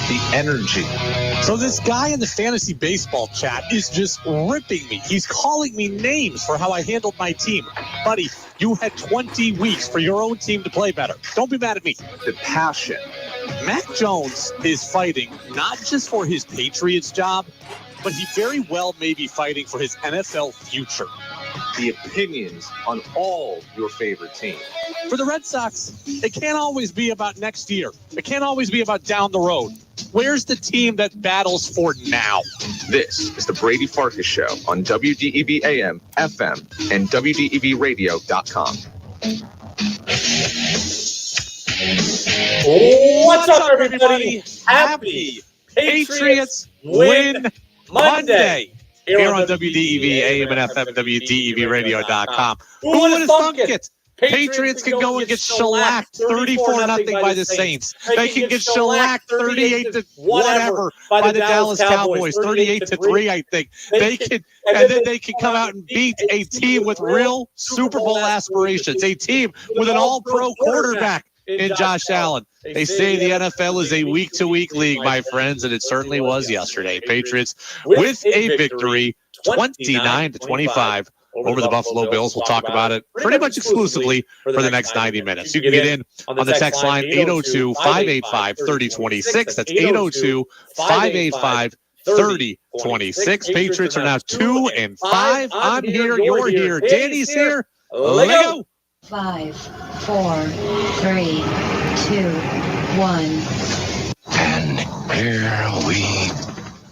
The energy. So this guy in the fantasy baseball chat is just ripping me. He's calling me names for how I handled my team. Buddy, you had 20 weeks for your own team to play better. Don't be mad at me. The passion. Mac Jones is fighting not just for his Patriots job, but he very well may be fighting for his NFL future. The opinions on all your favorite teams. For the Red Sox, it can't always be about next year. It can't always be about down the road. Where's the team that battles for now? This is the Brady Farkas Show on WDEV AM, FM, and WDEVradio.com. What's up, everybody? Happy Patriots win Monday. Here on WDEV AM and FM, WDEVradio.com. Who would have thunk it? Patriots can go and get shellacked 34-0 by the Saints. They can get shellacked 38-whatever by the Dallas Cowboys, 38-3, I think. They can, and then they can come out and beat a team with real Super Bowl aspirations, a team with an all-pro quarterback in Josh Allen. They say the NFL is a week-to-week league, my friends, and it certainly was yesterday. Patriots with a victory, 29-25. Over the Buffalo Bills. We'll talk about it pretty much exclusively for the next 90 minutes. You can get in on the text line 802-585-3026. That's 802-585-3026. Patriots are now 2-5. I'm here. You're here. Danny's here. Let go. 5, 4, 3, 2, 1. And here we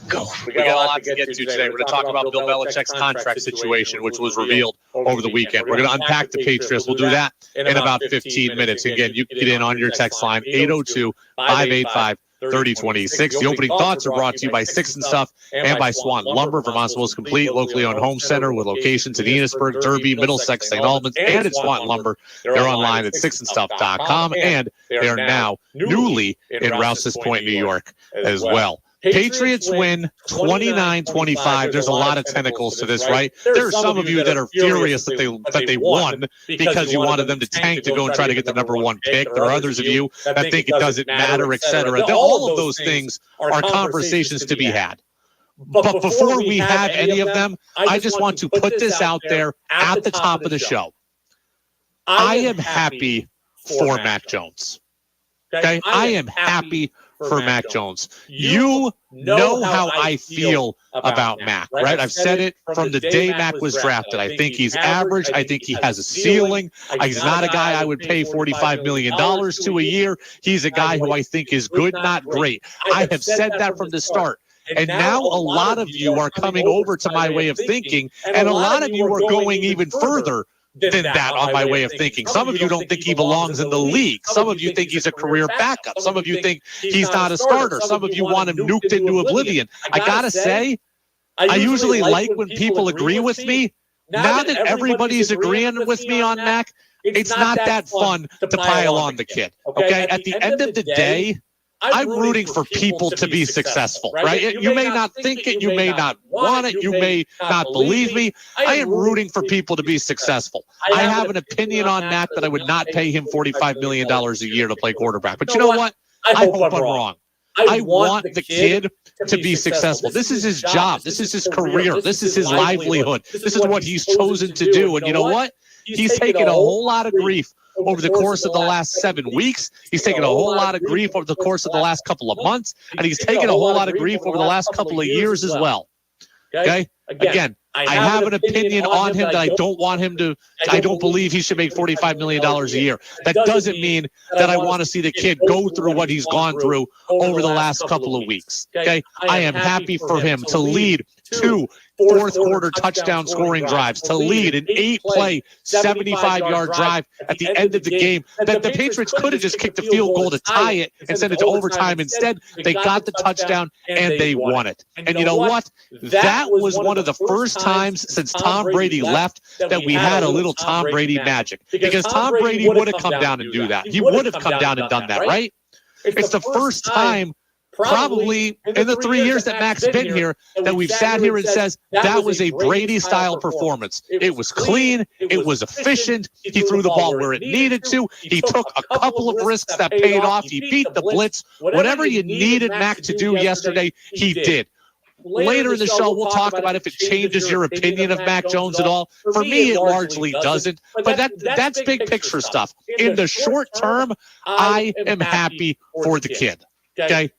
go. We got a lot to get to today. We're going to talk about Bill Belichick's contract situation, which was revealed over the weekend. We're going to unpack the Patriots. We'll do that in about 15 minutes. Again, you can get in on your text line, 802-585-3026. The opening thoughts are brought to you by Six and Stuff and by Swan Lumber, Vermont's most complete locally owned home center with locations in Enosburg, Derby, Middlesex, St. Albans, and at Swan Lumber. They're online at sixandstuff.com, and they are now newly in Rouse's Point, New York as well. Patriots win 29-25. There's a lot of tentacles to this, right? There are some of you that are furious that they won because you wanted them to tank to go and try to get the number one pick. There are others of you that think it doesn't matter, etc. All of those things are conversations to be had. But before we have any of them, I just want to put this out there at the top of the show. I am happy for Mac Jones. Okay? I am happy for Mac Jones. You know how I feel about Mac, right? I've said it from the day Mac was drafted. I think he's average. I think he has a ceiling. He's not a guy I would pay $45 million to a year. He's a guy who I think is good, not great. I have said that from the start. And now a lot of you are coming over to my way of thinking, and a lot of you are going even further than that on my way of thinking. Some of you don't think he belongs in the league. Some of you think he's a career backup. Some of you think he's not a starter. Some of you want him nuked into oblivion. I gotta say, I usually like when people agree with me. Now that everybody's agreeing with me on Mac, it's not that fun to pile on the kid. Okay? At the end of the day, I'm rooting for people to be successful, right? You may not think it, you may not want it, you may not believe me. I am rooting for people to be successful. I have an opinion on Mac that I would not pay him $45 million a year to play quarterback. But you know what? I hope I'm wrong. I want the kid to be successful. This is his job. This is his career. This is his livelihood. This is what he's chosen to do. And you know what? He's taken a whole lot of grief over the course of the last 7 weeks. He's taken a whole lot of grief over the course of the last couple of months, and he's taken a whole lot of grief over the last couple of years as well. Okay? Again, I have an opinion on him that I don't want him to, I don't believe he should make $45 million a year. That doesn't mean that I want to see the kid go through what he's gone through over the last couple of weeks. Okay? I am happy for him to lead 2 fourth-quarter touchdown scoring drives, to lead an 8-play, 75-yard drive at the end of the game that the Patriots could have just kicked the field goal to tie it and send it to overtime. Instead, they got the touchdown and they won it. And you know what? That was one of the first times since Tom Brady left that we had a little Tom Brady magic. Because Tom Brady would have come down and do that. He would have come down and done that, right? It's the first time probably in the 3 years that Mac's been here, that we've sat here and says that was a Brady-style performance. It was clean. It was efficient. He threw the ball where it needed to. He took a couple of risks that paid off. He beat the blitz. Whatever you needed Mac to do yesterday, he did. Later in the show, we'll talk about if it changes your opinion of Mac Jones at all. For me, it largely doesn't. But that's big picture stuff. In the short term, I am happy for the kid. Okay?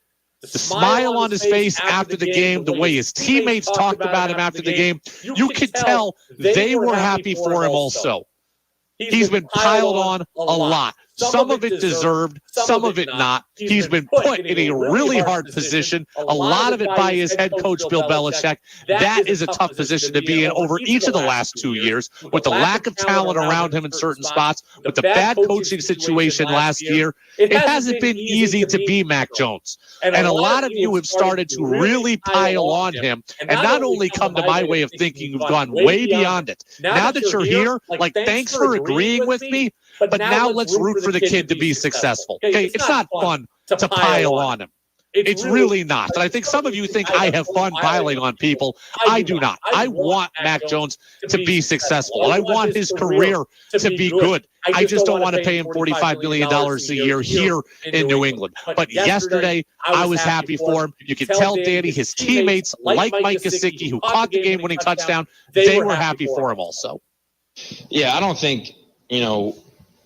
The smile on his face after the game, the way his teammates talked about him after the game, you could tell they were happy for him also. He's been piled on a lot. Some of it deserved, some of it not. He's been put in a really hard position, a lot of it by his head coach, Bill Belichick. That is a tough position to be in over each of the last 2 years, with the lack of talent around him in certain spots, with the bad coaching situation last year. It hasn't been easy to be Mac Jones. And a lot of you have started to really pile on him, and not only come to my way of thinking, you've gone way beyond it. Now that you're here, like, thanks for agreeing with me, but now let's root for the kid to be successful. Okay, it's not fun to pile on him. It's really not. And I think some of you think I have fun piling on people. I do not. I want Mac Jones to be successful, and I want his career to be good. I just don't want to pay him $45 million a year here in New England. But yesterday, I was happy for him. You can tell, Danny, his teammates, like Mike Gesicki, who caught the game-winning touchdown, they were happy for him also. Yeah, I don't think,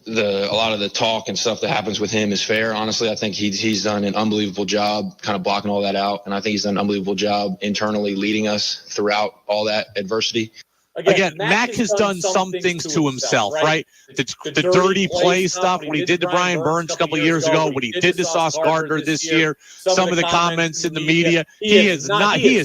a lot of the talk and stuff that happens with him is fair. Honestly, I think he's done an unbelievable job kind of blocking all that out. And I think he's done an unbelievable job internally leading us throughout all that adversity. Again, Mac has done some things to himself, right? The dirty play stuff, what he did to Brian Burns a couple of years ago, what he did to Sauce Gardner this year, some of the comments in the media. He has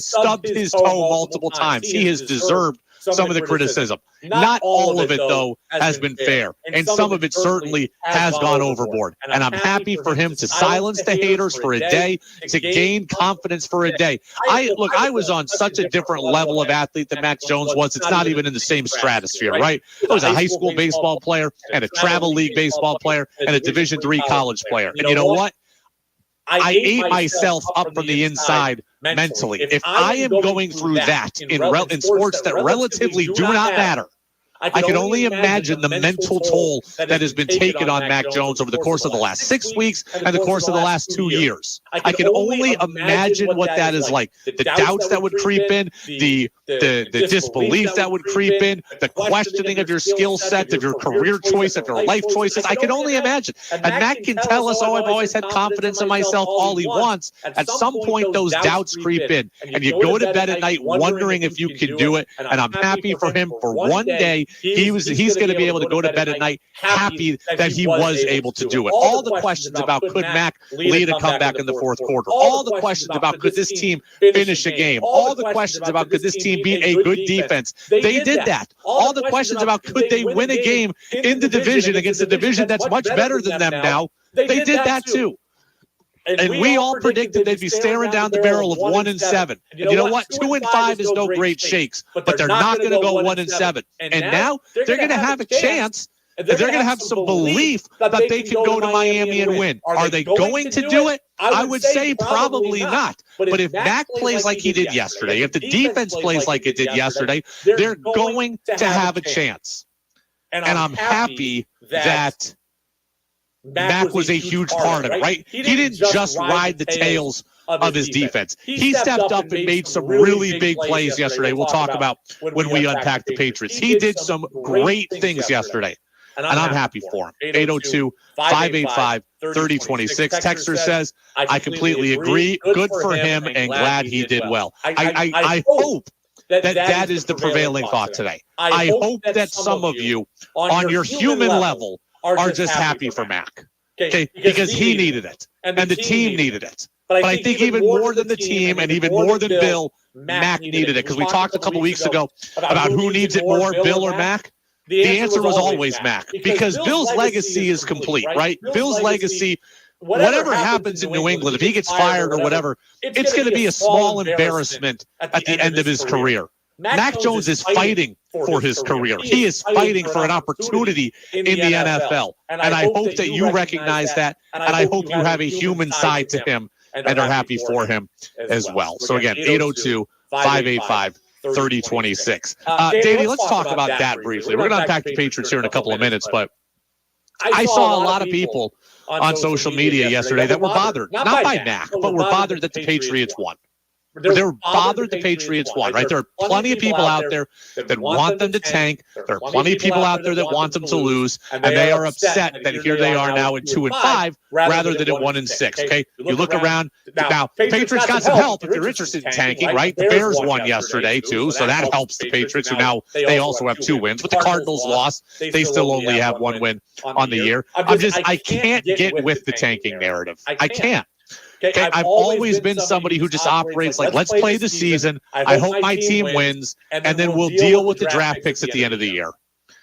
stubbed his toe multiple times. He has deserved some of the criticism. Not all of it, though, has been fair. And some of it certainly has gone overboard. And I'm happy for him to silence the haters for a day, to gain confidence for a day. I was on such a different level of athlete than Mac Jones was. It's not even in the same stratosphere, right? I was a high school baseball player and a travel league baseball player and a Division III college player. And you know what? I ate myself up from the inside mentally. If I am going through that in sports that relatively do not matter, I can only imagine the mental toll that has been taken on Mac Jones over the course of the last 6 weeks and the course of the last 2 years. I can only imagine what that is like. The doubts that would creep in, the disbelief that would creep in, the questioning of your skill set, of your career choice, of your life choices. I can only imagine. And Mac can tell us, I've always had confidence in myself all he wants. At some point, those doubts creep in, and you go to bed at night wondering if you can do it. And I'm happy for him for one day. He's going to be able to go to bed at night happy that he was able to do it. All the questions about could Mac lead a comeback in the fourth quarter, all the questions about could this team finish a game, all the questions about could this team beat a good defense, they did that. All the questions about could they win a game in the division against a division that's much better than them now, they did that too. And we all predicted they'd be staring down the barrel of 1-7. And you know what? 2-5 is no great shakes, but they're not going to go 1-7. And now they're going to have a chance. They're going to have some belief that they can go to Miami and win. Are they going to do it? I would say probably not. But if Mac plays like he did yesterday, if the defense plays like it did yesterday, they're going to have a chance. And I'm happy that Mac was a huge part of it, right? He didn't just ride the tails of his defense. He stepped up and made some really big plays yesterday. We'll talk about when we unpack the Patriots. He did some great things yesterday, and I'm happy for him. 802-585-3026. Texter says, I completely agree. Good for him and glad he did well. I hope that is the prevailing thought today. I hope that some of you, on your human level, are just happy for Mac, okay? Because he needed it, and the team needed it. But I think even more than the team and even more than Bill, Mac needed it. Because we talked a couple weeks ago about who needs it more, Bill or Mac. The answer was always Mac, because Bill's legacy is complete, right? Bill's legacy, whatever happens in New England, if he gets fired or whatever, it's going to be a small embarrassment at the end of his career. Mac Jones is fighting for his career. He is fighting for an opportunity in the NFL. And I hope that you recognize that, and I hope you have a human side to him and are happy for him as well. So again, 802-585-3026. Danny, let's talk about that briefly. We're going to unpack the Patriots here in a couple of minutes, but I saw a lot of people on social media yesterday that were bothered, not by Mac, but were bothered that the Patriots won. They're bothered the Patriots won, right? There are plenty of people out there that want them to tank. There are plenty of people out there that want them to lose, and they are upset that here they are now at 2-5 rather than at 1-6. Okay, you look around now. Patriots got some help if you're interested in tanking, right? The Bears won yesterday too, so that helps the Patriots, who now they also have 2 wins. But the Cardinals lost; they still only have 1 win on the year. I can't get with the tanking narrative. I can't. Okay, I've always been somebody who just operates like, let's play the season. I hope my team wins, and then we'll deal with the draft picks at the end of the year.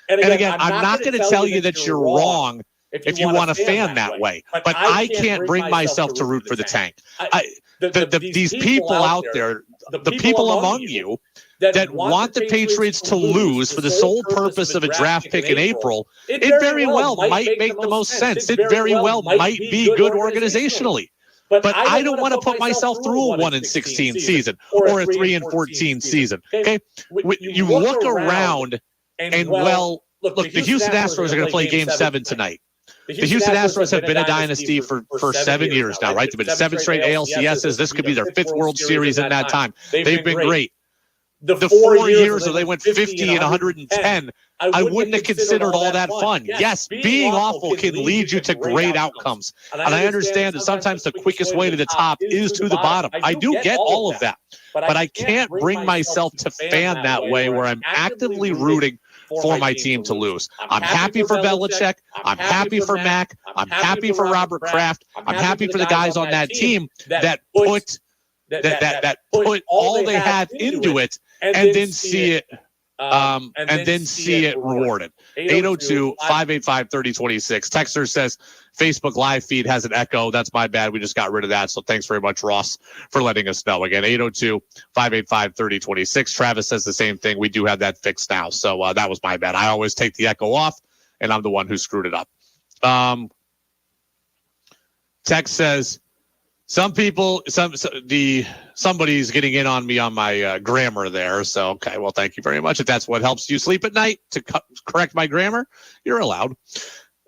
And again, I'm not going to tell you that you're wrong if you want to fan that way, but I can't bring myself to root for the tank. These people out there, the people among you that want the Patriots to lose for the sole purpose of a draft pick in April, it very well might make the most sense. It very well might be good organizationally. But I don't want to put myself through a 1-16 season or a 3-14 season. Okay, you look around and look, the Houston Astros are going to play Game 7 tonight. The Houston Astros have been a dynasty for 7 years now, right? They've been 7 straight ALCSs. This could be their 5th World Series in that time. They've been great. The 4 years where they went 50 and 110, I wouldn't have considered all that fun. Yes, being awful can lead you to great outcomes. And I understand that sometimes the quickest way to the top is to the bottom. I do get all of that. But I can't bring myself to fan that way where I'm actively rooting for my team to lose. I'm happy for Belichick. I'm happy for Mac. I'm happy for Robert Kraft. I'm happy for the guys on that team that put all they have into it and then see it rewarded. 802-585-3026. Texter says Facebook live feed has an echo. That's my bad. We just got rid of that. So thanks very much, Ross, for letting us know. Again, 802-585-3026. Travis says the same thing. We do have that fixed now. So that was my bad. I always take the echo off, and I'm the one who screwed it up. Text says, somebody's getting in on me on my grammar there. So, okay, well, thank you very much. If that's what helps you sleep at night to correct my grammar, you're allowed.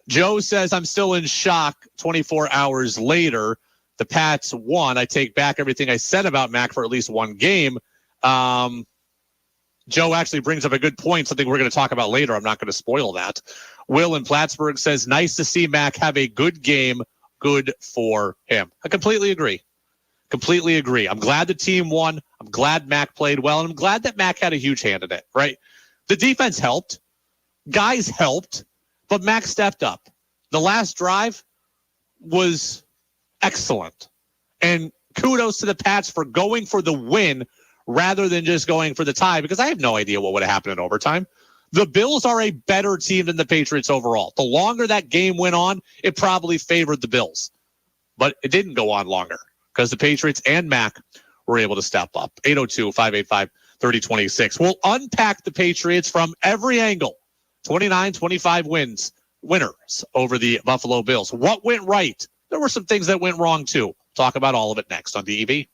Joe says, I'm still in shock 24 hours later. The Pats won. I take back everything I said about Mac for at least one game. Joe actually brings up a good point, something we're going to talk about later. I'm not going to spoil that. Will in Plattsburgh says, nice to see Mac have a good game. Good for him. I completely agree. I'm glad the team won. I'm glad Mac played well. And I'm glad that Mac had a huge hand in it, right? The defense helped. Guys helped. But Mac stepped up. The last drive was excellent. And kudos to the Pats for going for the win rather than just going for the tie, because I have no idea what would have happened in overtime. The Bills are a better team than the Patriots overall. The longer that game went on, it probably favored the Bills. But it didn't go on longer because the Patriots and Mac were able to step up. 802-585-3026. We'll unpack the Patriots from every angle. 29-25 winners over the Buffalo Bills. What went right? There were some things that went wrong, too. Talk about all of it next on DEV.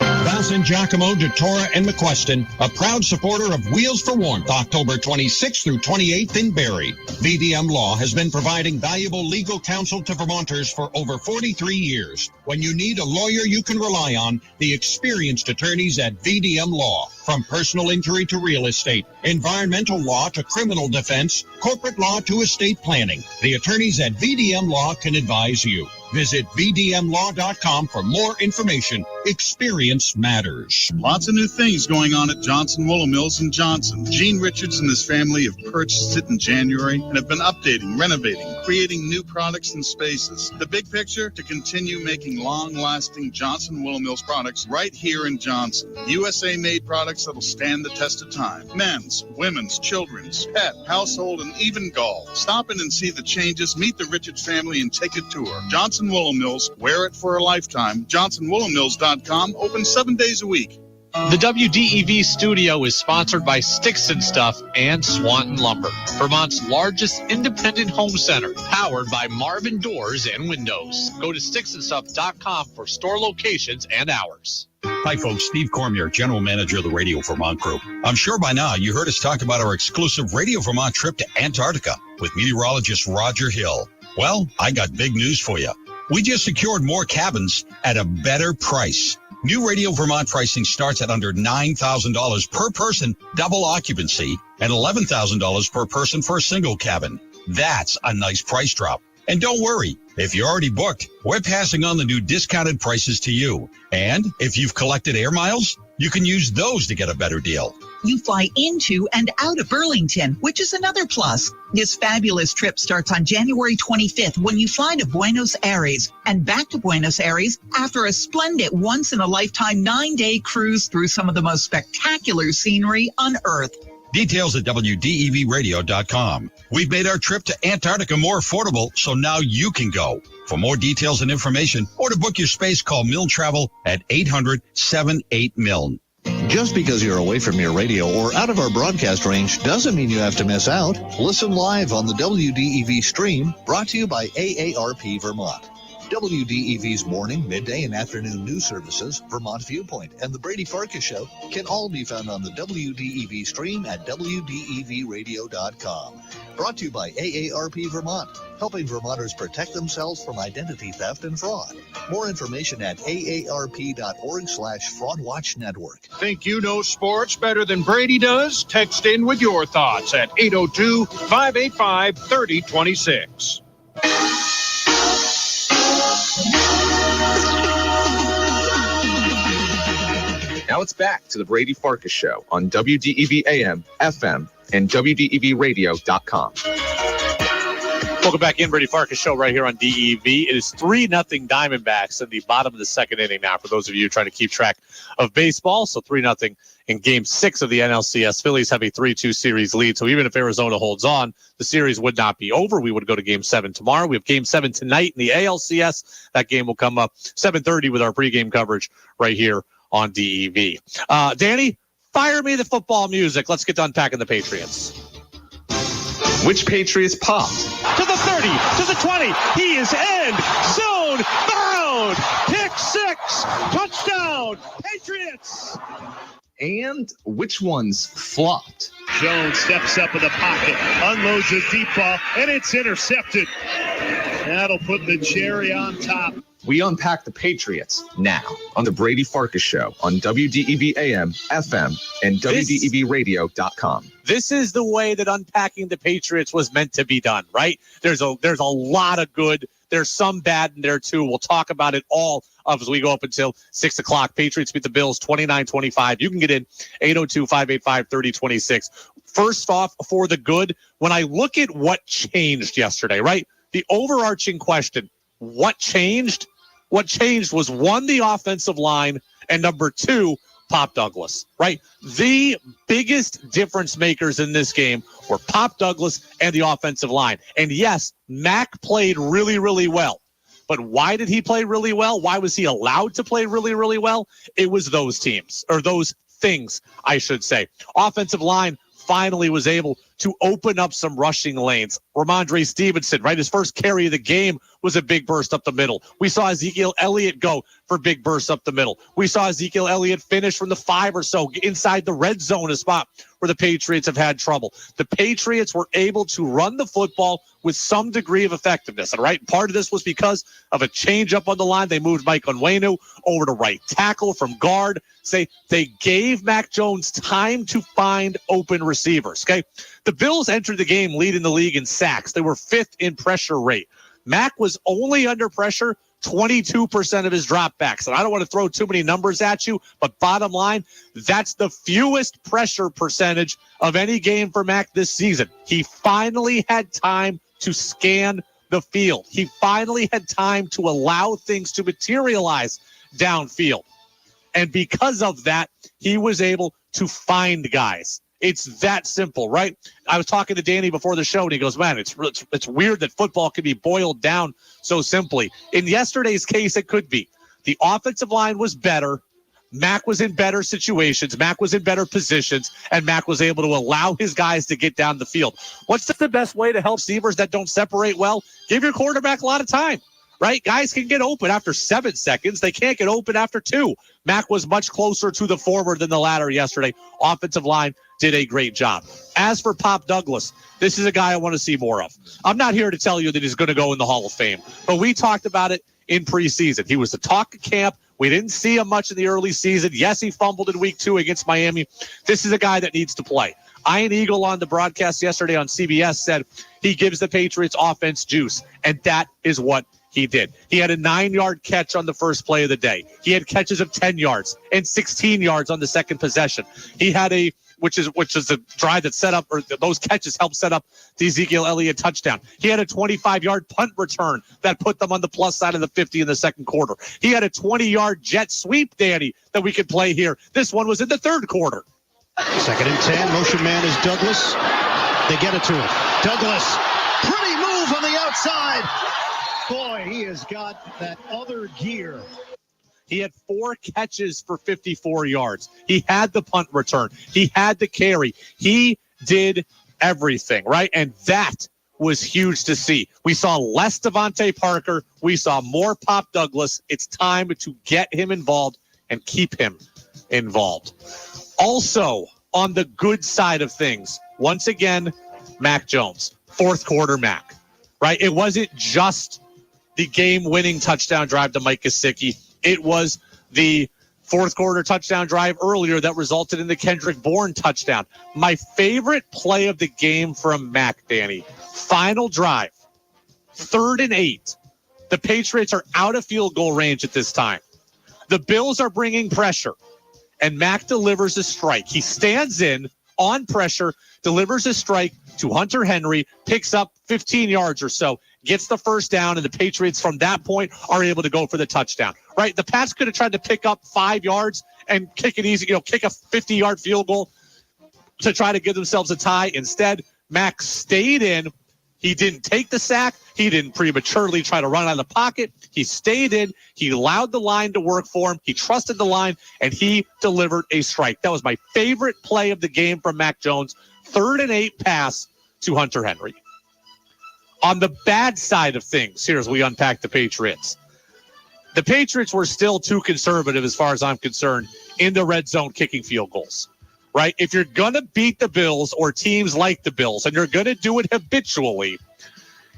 Vassen, Giacomo, DeTora, and McQuestion, a proud supporter of Wheels for Warmth, October 26th through 28th in Barrie. VDM Law has been providing valuable legal counsel to Vermonters for over 43 years. When you need a lawyer you can rely on, the experienced attorneys at VDM Law. From personal injury to real estate, environmental law to criminal defense, corporate law to estate planning, the attorneys at VDM Law can advise you. Visit VDMlaw.com for more information. Experience matters. Lots of new things going on at Johnson Woolen Mills in Johnson. Gene Richards and his family have purchased it in January and have been updating, renovating, creating new products and spaces. The big picture, to continue making long-lasting Johnson Woolen Mills products right here in Johnson. USA-made products that'll stand the test of time. Men's, women's, children's, pet, household, and even golf. Stop in and see the changes, meet the Richards family, and take a tour. Johnson Woolen Mills, wear it for a lifetime. JohnsonWoolenMills.com, open 7 days a week. The WDEV studio is sponsored by Sticks and Stuff and Swanton Lumber, Vermont's largest independent home center, powered by Marvin Doors and Windows. Go to sticksandstuff.com for store locations and hours. Hi, folks. Steve Cormier, General Manager of the Radio Vermont Group. I'm sure by now you heard us talk about our exclusive Radio Vermont trip to Antarctica with meteorologist Roger Hill. Well, I got big news for you. We just secured more cabins at a better price. New Radio Vermont pricing starts at under $9,000 per person, double occupancy, and $11,000 per person for a single cabin. That's a nice price drop. And don't worry, if you're already booked, we're passing on the new discounted prices to you. And if you've collected air miles, you can use those to get a better deal. You fly into and out of Burlington, which is another plus. This fabulous trip starts on January 25th when you fly to Buenos Aires and back to Buenos Aires after a splendid once-in-a-lifetime 9-day cruise through some of the most spectacular scenery on Earth. Details at WDEVradio.com. We've made our trip to Antarctica more affordable, so now you can go. For more details and information, or to book your space, call Milne Travel at 800-78-MILNE. Just because you're away from your radio or out of our broadcast range doesn't mean you have to miss out. Listen live on the WDEV stream, brought to you by AARP Vermont. WDEV's morning, midday, and afternoon news services, Vermont Viewpoint, and the Brady Farkas Show can all be found on the WDEV stream at WDEVradio.com. Brought to you by AARP Vermont, helping Vermonters protect themselves from identity theft and fraud. More information at aarp.org/fraudwatch network. Think you know sports better than Brady does? Text in with your thoughts at 802-585-3026. Now it's back to the Brady Farkas Show on WDEV AM, FM, and WDEVradio.com. Welcome back in, Brady Farkas Show right here on DEV. It is 3-0 Diamondbacks in the bottom of the second inning now for those of you trying to keep track of baseball. So 3-0 in Game 6 of the NLCS. Phillies have a 3-2 series lead. So even if Arizona holds on, the series would not be over. We would go to Game 7 tomorrow. We have Game 7 tonight in the ALCS. That game will come up 7:30 with our pregame coverage right here on DEV. Danny, fire me the football music. Let's get to unpacking the Patriots. Which Patriots popped? To the 30, to the 20. He is end zone bound. Pick 6. Touchdown. Patriots. And which ones flopped? Jones steps up in the pocket, unloads a deep ball, and it's intercepted. That'll put the cherry on top. We unpack the Patriots now on the Brady Farkas Show on WDEV AM, FM, and WDEVradio.com. This is the way that unpacking the Patriots was meant to be done, right? There's a lot of good. There's some bad in there, too. We'll talk about it all as we go up until 6 o'clock. Patriots beat the Bills 29-25. You can get in 802-585-3026. First off, for the good, when I look at what changed yesterday, right? The overarching question, what changed? What changed was, one, the offensive line, and number two, Pop Douglas, right? The biggest difference makers in this game were Pop Douglas and the offensive line. And yes, Mac played really, really well. But why did he play really well? Why was he allowed to play really, really well? It was those teams, or those things, I should say. Offensive line finally was able to open up some rushing lanes. Ramondre Stevenson, right? His first carry of the game was a big burst up the middle. We saw Ezekiel Elliott go for big bursts up the middle. We saw Ezekiel Elliott finish from the 5 or so inside the red zone, a spot where the Patriots have had trouble. The Patriots were able to run the football with some degree of effectiveness. And right, part of this was because of a change up on the line. They moved Mike Onwenu over to right tackle from guard. They gave Mac Jones time to find open receivers. Okay. The Bills entered the game leading the league in sacks. They were 5th in pressure rate. Mac was only under pressure 22% of his dropbacks. And I don't want to throw too many numbers at you, but bottom line, that's the fewest pressure percentage of any game for Mac this season. He finally had time to scan the field. He finally had time to allow things to materialize downfield. And because of that, he was able to find guys. It's that simple, right? I was talking to Danny before the show, and he goes, man, it's weird that football can be boiled down so simply. In yesterday's case, it could be. The offensive line was better. Mac was in better situations, Mac was in better positions, and Mac was able to allow his guys to get down the field. What's the best way to help receivers that don't separate well? Give your quarterback a lot of time, right? Guys can get open after 7 seconds. They can't get open after 2. Mac was much closer to the former than the latter yesterday. Offensive line did a great job. As for Pop Douglas, this is a guy I want to see more of. I'm not here to tell you that he's going to go in the Hall of Fame, but we talked about it in preseason. He was the talk of camp. We didn't see him much in the early season. Yes, he fumbled in week 2 against Miami. This is a guy that needs to play. Ian Eagle on the broadcast yesterday on CBS said he gives the Patriots offense juice, and that is what he did. He had a 9-yard catch on the first play of the day. He had catches of 10 yards and 16 yards on the second possession. He had which is a drive that set up, or those catches helped set up the Ezekiel Elliott touchdown. He had a 25-yard punt return that put them on the plus side of the 50 in the second quarter. He had a 20-yard jet sweep, Danny, that we could play here. This one was in the third quarter. 2nd and 10. Motion man is Douglas. They get it to him. Douglas. Pretty move on the outside. Boy, he has got that other gear. He had 4 catches for 54 yards. He had the punt return. He had the carry. He did everything, right? And that was huge to see. We saw less Devontae Parker. We saw more Pop Douglas. It's time to get him involved and keep him involved. Also, on the good side of things, once again, Mac Jones, 4th quarter Mac, right? It wasn't just the game-winning touchdown drive to Mike Gesicki. It was the 4th quarter touchdown drive earlier that resulted in the Kendrick Bourne touchdown. My favorite play of the game from Mac, Danny, final drive, 3rd and 8. The Patriots are out of field goal range at this time. The Bills are bringing pressure, and Mac delivers a strike. He stands in on pressure, delivers a strike to Hunter Henry, picks up 15 yards or so, gets the first down, and the Patriots from that point are able to go for the touchdown, right? The Pats could have tried to pick up 5 yards and kick it easy, kick a 50-yard field goal to try to give themselves a tie. Instead, Mac stayed in. He didn't take the sack. He didn't prematurely try to run out of the pocket. He stayed in. He allowed the line to work for him. He trusted the line, and he delivered a strike. That was my favorite play of the game from Mac Jones. 3rd and 8 pass to Hunter Henry. On the bad side of things, here as we unpack the Patriots. The Patriots were still too conservative, as far as I'm concerned, in the red zone kicking field goals, right? If you're going to beat the Bills or teams like the Bills, and you're going to do it habitually,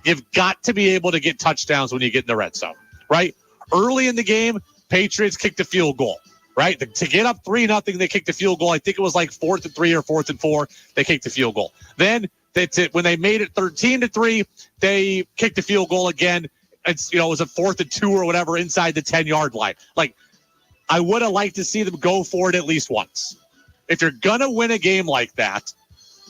you've got to be able to get touchdowns when you get in the red zone, right? Early in the game, Patriots kicked a field goal, right? To get up 3-0, they kicked the field goal. I think it was like 4th and 3 or 4th and 4. They kicked the field goal. Then that's it. When they made it 13-3, they kicked the field goal again. It was a 4th and 2 or whatever inside the 10-yard line. Like, I would have liked to see them go for it at least once. If you're going to win a game like that,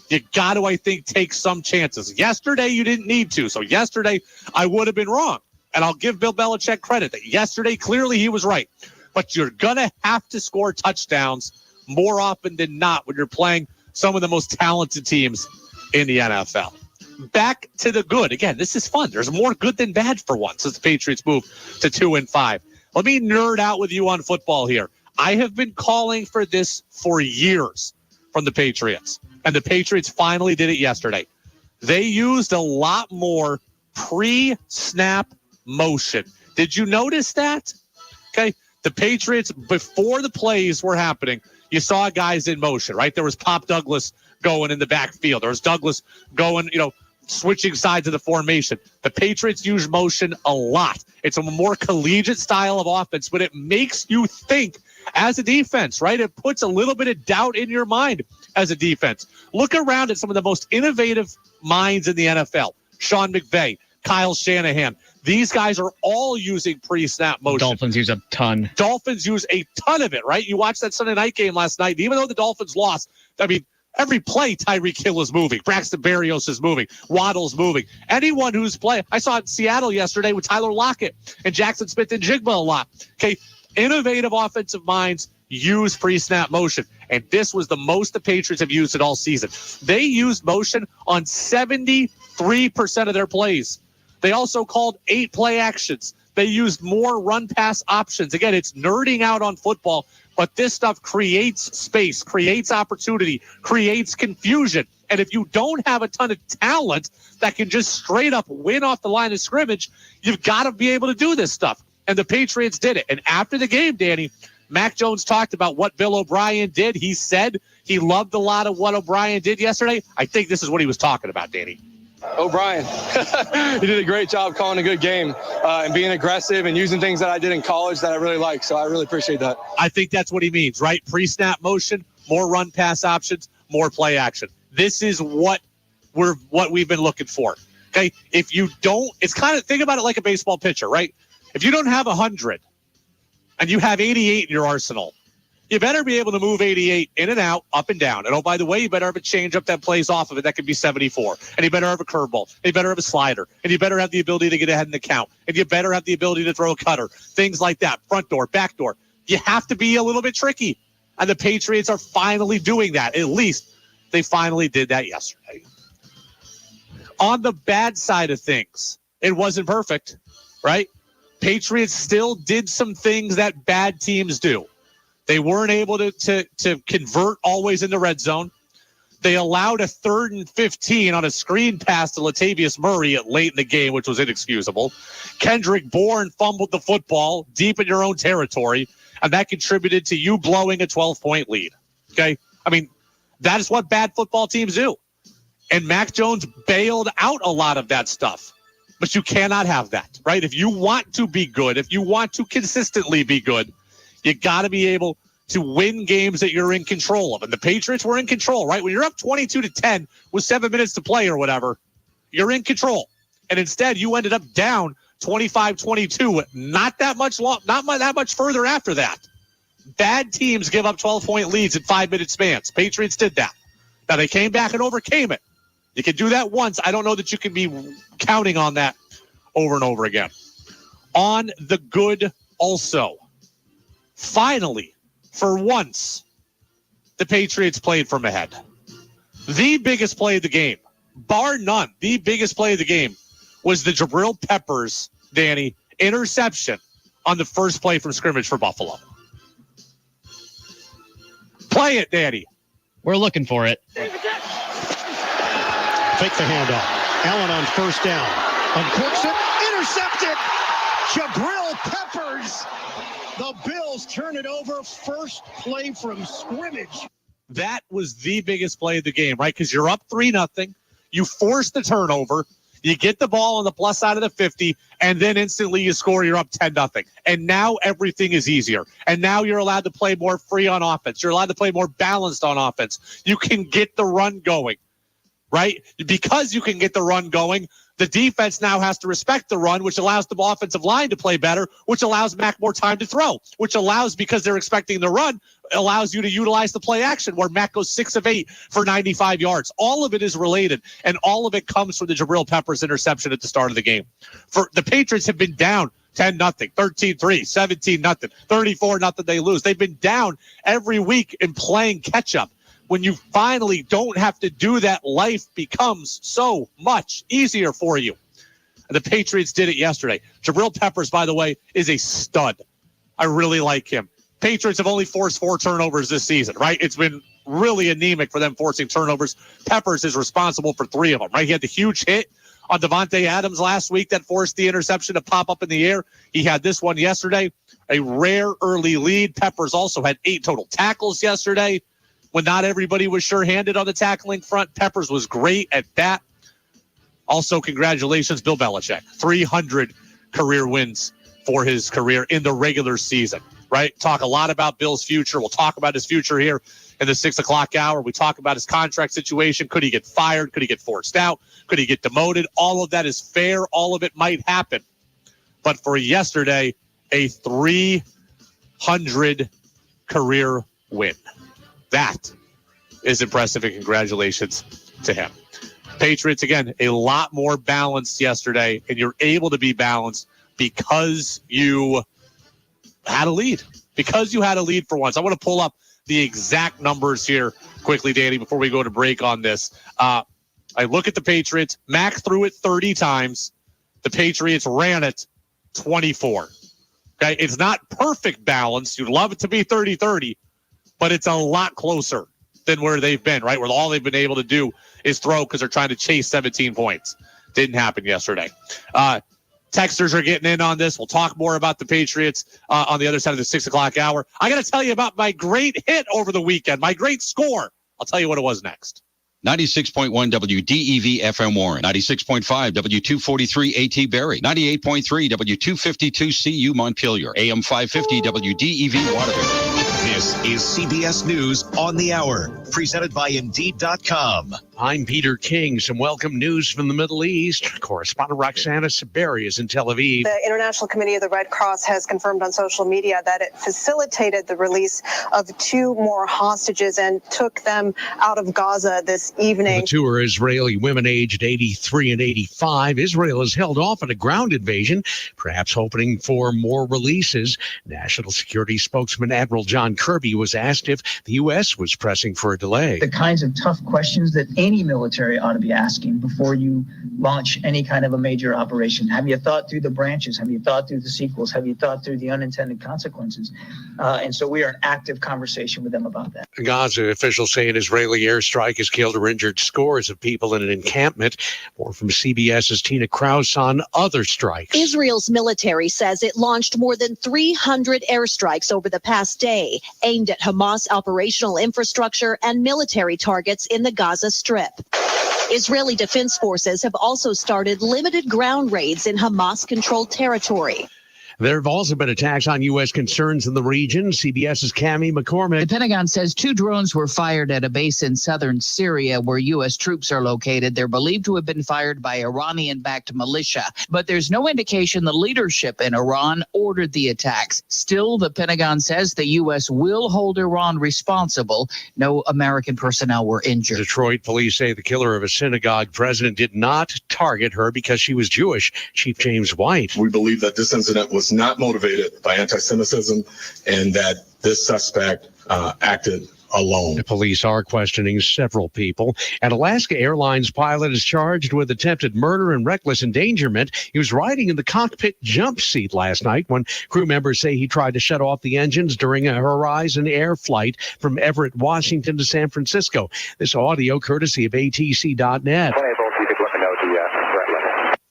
you got to, I think, take some chances. Yesterday, you didn't need to. So yesterday, I would have been wrong. And I'll give Bill Belichick credit that yesterday, clearly he was right. But you're going to have to score touchdowns more often than not when you're playing some of the most talented teams in the NFL. Back to the good. Again, this is fun. There's more good than bad for once as the Patriots move to 2-5. Let me nerd out with you on football here. I have been calling for this for years from the Patriots, and the Patriots finally did it yesterday. They used a lot more pre-snap motion. Did you notice that? Okay. The Patriots, before the plays were happening, you saw guys in motion, right? There was Pop Douglas going in the backfield. There was Douglas going, switching sides of the formation. The Patriots use motion a lot. It's a more collegiate style of offense, but it makes you think as a defense, right? It puts a little bit of doubt in your mind as a defense. Look around at some of the most innovative minds in the NFL. Sean McVay, Kyle Shanahan. These guys are all using pre-snap motion. Dolphins use a ton. Dolphins use a ton of it, right? You watched that Sunday night game last night. Even though the Dolphins lost, I mean, every play, Tyreek Hill is moving. Braxton Berrios is moving. Waddle's moving. Anyone who's playing. I saw it in Seattle yesterday with Tyler Lockett and Jackson Smith and Jigba a lot. Okay, innovative offensive minds use pre-snap motion. And this was the most the Patriots have used it all season. They used motion on 73% of their plays. They also called 8 play actions. They used more run-pass options. Again, it's nerding out on football, but this stuff creates space, creates opportunity, creates confusion. And if you don't have a ton of talent that can just straight up win off the line of scrimmage, you've got to be able to do this stuff. And the Patriots did it. And after the game, Danny, Mac Jones talked about what Bill O'Brien did. He said he loved a lot of what O'Brien did yesterday. I think this is what he was talking about, Danny. O'Brien, he did a great job calling a good game and being aggressive and using things that I did in college that I really like. So I really appreciate that. I think that's what he means, right? Pre-snap motion, more run pass options, more play action. This is what we've been looking for. Okay. If you don't, it's kind of, think about it like a baseball pitcher, right? If you don't have 100 and you have 88 in your arsenal, you better be able to move 88 in and out, up and down. And oh, by the way, you better have a changeup that plays off of it. That could be 74. And you better have a curveball. And you better have a slider. And you better have the ability to get ahead in the count. And you better have the ability to throw a cutter. Things like that. Front door, back door. You have to be a little bit tricky. And the Patriots are finally doing that. At least they finally did that yesterday. On the bad side of things, it wasn't perfect, right? Patriots still did some things that bad teams do. They weren't able to convert always in the red zone. They allowed a 3rd and 15 on a screen pass to Latavius Murray late in the game, which was inexcusable. Kendrick Bourne fumbled the football deep in your own territory, and that contributed to you blowing a 12-point lead. Okay? I mean, that is what bad football teams do. And Mac Jones bailed out a lot of that stuff. But you cannot have that, right? If you want to be good, if you want to consistently be good, you got to be able to win games that you're in control of. And the Patriots were in control, right? When you're up 22-10 with 7 minutes to play or whatever, you're in control. And instead, you ended up down 25-22, not that much further after that. Bad teams give up 12-point leads in 5-minute spans. Patriots did that. Now, they came back and overcame it. You can do that once. I don't know that you can be counting on that over and over again. On the good also, finally, for once, the Patriots played from ahead. The biggest play of the game, bar none, the biggest play of the game was the Jabril Peppers, Danny, interception on the first play from scrimmage for Buffalo. Play it, Danny. We're looking for it. Fake the handoff. Allen on first down. Uncorks it. Intercepted. Jabril Peppers. The Bills turn it over. First play from scrimmage. That was the biggest play of the game, right? Because you're up 3-0. You force the turnover. You get the ball on the plus side of the 50, and then instantly you score. You're up 10-0. And now everything is easier. And now you're allowed to play more free on offense. You're allowed to play more balanced on offense. You can get the run going. Right? Because you can get the run going, the defense now has to respect the run, which allows the offensive line to play better, which allows Mac more time to throw, which allows, because they're expecting the run, allows you to utilize the play action where Mac goes 6 of 8 for 95 yards. All of it is related, and all of it comes from the Jabril Peppers interception at the start of the game. For the Patriots have been down 10-0, 13-3, 17-0, 34-0 they lose. They've been down every week in playing catch-up. When you finally don't have to do that, life becomes so much easier for you. And the Patriots did it yesterday. Jabril Peppers, by the way, is a stud. I really like him. Patriots have only forced 4 turnovers this season, right? It's been really anemic for them forcing turnovers. Peppers is responsible for 3 of them, right? He had the huge hit on Devontae Adams last week that forced the interception to pop up in the air. He had this one yesterday, a rare early lead. Peppers also had 8 total tackles yesterday. When not everybody was sure-handed on the tackling front, Peppers was great at that. Also, congratulations, Bill Belichick. 300 career wins for his career in the regular season, right? Talk a lot about Bill's future. We'll talk about his future here in the 6 o'clock hour. We talk about his contract situation. Could he get fired? Could he get forced out? Could he get demoted? All of that is fair. All of it might happen. But for yesterday, a 300 career win. That is impressive, and congratulations to him. Patriots, again, a lot more balanced yesterday, and you're able to be balanced because you had a lead. Because you had a lead for once. I want to pull up the exact numbers here quickly, Danny, before we go to break on this. I look at the Patriots. Mac threw it 30 times. The Patriots ran it 24. Okay, it's not perfect balance. You'd love it to be 30-30, but it's a lot closer than where they've been, right? Where all they've been able to do is throw because they're trying to chase 17 points. Didn't happen yesterday. Texters are getting in on this. We'll talk more about the Patriots on the other side of the 6 o'clock hour. I got to tell you about my great hit over the weekend, my great score. I'll tell you what it was next. 96.1 WDEV FM Warren, 96.5 W243 AT Barrie, 98.3 W252 CU Montpelier, AM 550 WDEV Waterbury. This is CBS News on the Hour, presented by Indeed.com. I'm Peter King. Some welcome news from the Middle East. Correspondent Roxana Saberi is in Tel Aviv. The International Committee of the Red Cross has confirmed on social media that it facilitated the release of 2 more hostages and took them out of Gaza this evening. The 2 are Israeli women aged 83 and 85. Israel has held off on a ground invasion, perhaps hoping for more releases. National Security spokesman Admiral John Kirby was asked if the U.S. was pressing for a delay. The kinds of tough questions that any military ought to be asking before you launch any kind of a major operation. Have you thought through the branches? Have you thought through the sequels? Have you thought through the unintended consequences? And so we are in active conversation with them about that. Gaza officials say an Israeli airstrike has killed or injured scores of people in an encampment. More from CBS's Tina Krause on other strikes. Israel's military says it launched more than 300 airstrikes over the past day, aimed at Hamas operational infrastructure and military targets in the Gaza Strip. Israeli defense forces have also started limited ground raids in Hamas-controlled territory. There have also been attacks on U.S. concerns in the region. CBS's Cammie McCormick. The Pentagon says 2 drones were fired at a base in southern Syria where U.S. troops are located. They're believed to have been fired by Iranian-backed militia, but there's no indication the leadership in Iran ordered the attacks. Still, the Pentagon says the U.S. will hold Iran responsible. No American personnel were injured. Detroit police say the killer of a synagogue president did not target her because she was Jewish. Chief James White. We believe that this incident was not motivated by anti-Semitism and that this suspect acted alone. The police are questioning several people. An Alaska Airlines pilot is charged with attempted murder and reckless endangerment. He was riding in the cockpit jump seat last night when crew members say he tried to shut off the engines during a Horizon Air flight from Everett, Washington to San Francisco. This audio courtesy of ATC.net.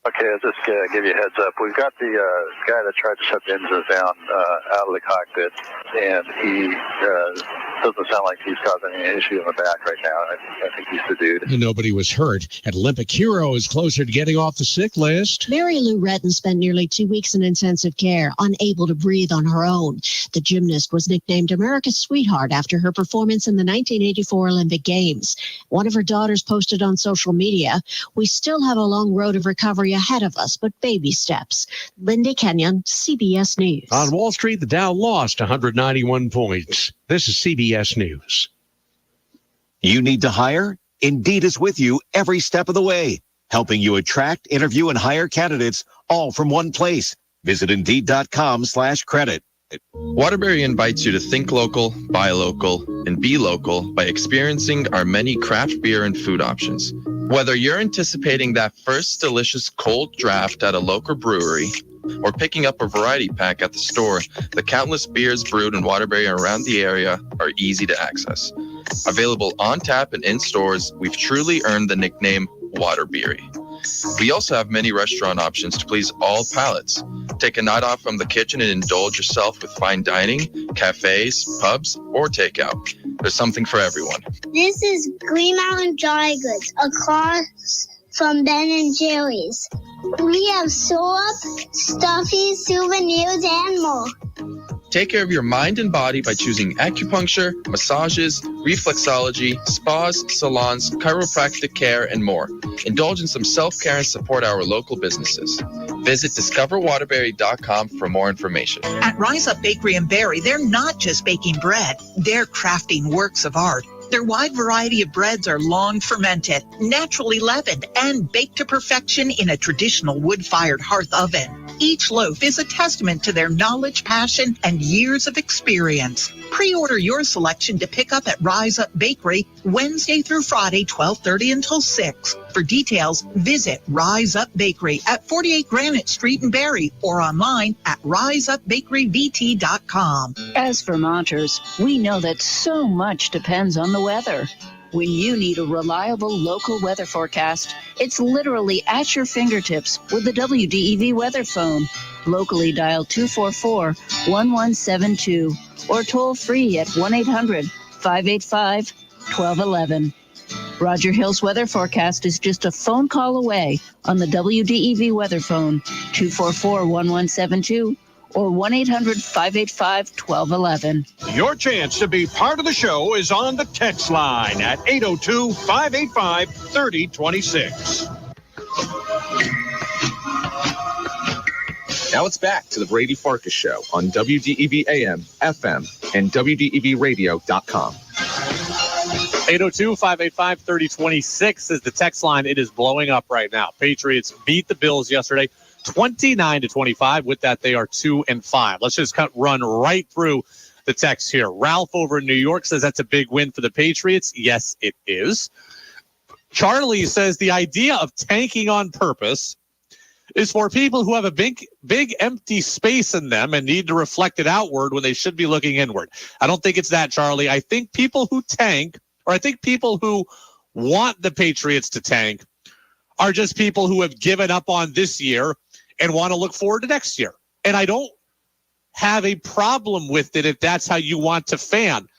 Okay, I'll just give you a heads up. We've got the guy that tried to shut the engines down out of the cockpit, and he doesn't sound like he's causing any issue in the back right now. I think he's the dude. And nobody was hurt. An Olympic hero is closer to getting off the sick list. Mary Lou Retton spent nearly 2 weeks in intensive care, unable to breathe on her own. The gymnast was nicknamed America's Sweetheart after her performance in the 1984 Olympic Games. One of her daughters posted on social media, "We still have a long road of recovery ahead of us, but baby steps." Linda Kenyon, CBS News. On Wall Street, the Dow lost 191 points. This is CBS News. You need to hire? Indeed is with you every step of the way, helping you attract, interview, and hire candidates all from one place. Visit Indeed.com/credit. Waterbury invites you to think local, buy local, and be local by experiencing our many craft beer and food options. Whether you're anticipating that first delicious cold draft at a local brewery or picking up a variety pack at the store, the countless beers brewed in Waterbury and around the area are easy to access. Available on tap and in stores, we've truly earned the nickname Waterbury. We also have many restaurant options to please all palates. Take a night off from the kitchen and indulge yourself with fine dining, cafes, pubs, or takeout. There's something for everyone. This is Green Mountain Dry Goods across from Ben & Jerry's. We have syrup, stuffies, souvenirs, and more. Take care of your mind and body by choosing acupuncture, massages, reflexology, spas, salons, chiropractic care, and more. Indulge in some self-care and support our local businesses. Visit discoverwaterbury.com for more information. At Rise Up Bakery in Barrie, they're not just baking bread, they're crafting works of art. Their wide variety of breads are long fermented, naturally leavened, and baked to perfection in a traditional wood-fired hearth oven. Each loaf is a testament to their knowledge, passion, and years of experience. Pre-order your selection to pick up at Rise Up Bakery Wednesday through Friday, 12:30 until 6. For details, visit Rise Up Bakery at 48 Granite Street in Barrie or online at riseupbakeryvt.com. As Vermonters, we know that so much depends on the weather. When you need a reliable local weather forecast, it's literally at your fingertips with the WDEV weather phone. Locally dial 244-1172 or toll free at 1-800-585-1211. Roger Hill's weather forecast is just a phone call away on the WDEV weather phone, 244-1172 or 1-800-585-1211. Your chance to be part of the show is on the text line at 802-585-3026. Now it's back to the Brady Farkas Show on WDEV AM, FM, and WDEVradio.com. 802-585-3026 is the text line. It is blowing up right now. Patriots beat the Bills yesterday, 29-25. With that, they are 2-5. Let's just run right through the text here. Ralph over in New York says that's a big win for the Patriots. Yes, it is. Charlie says the idea of tanking on purpose is for people who have a big empty space in them and need to reflect it outward when they should be looking inward. I don't think it's that, Charlie. I think people who tank, or I think people who want the Patriots to tank, are just people who have given up on this year and want to look forward to next year. And I don't have a problem with it if that's how you want to fan.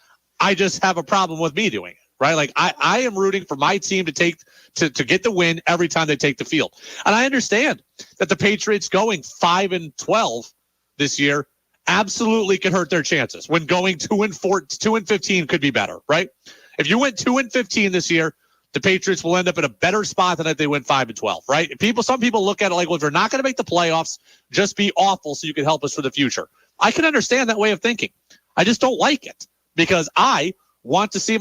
I just have a problem with me doing it, right? Like I am rooting for my team to get the win every time they take the field. And I understand that the Patriots going 5-12 this year absolutely could hurt their chances. When going 2-15 could be better, right? If you went 2-15 this year, the Patriots will end up in a better spot than if they went 5-12, right? Some people look at it like, well, if you're not going to make the playoffs, just be awful so you can help us for the future. I can understand that way of thinking. I just don't like it because I want to see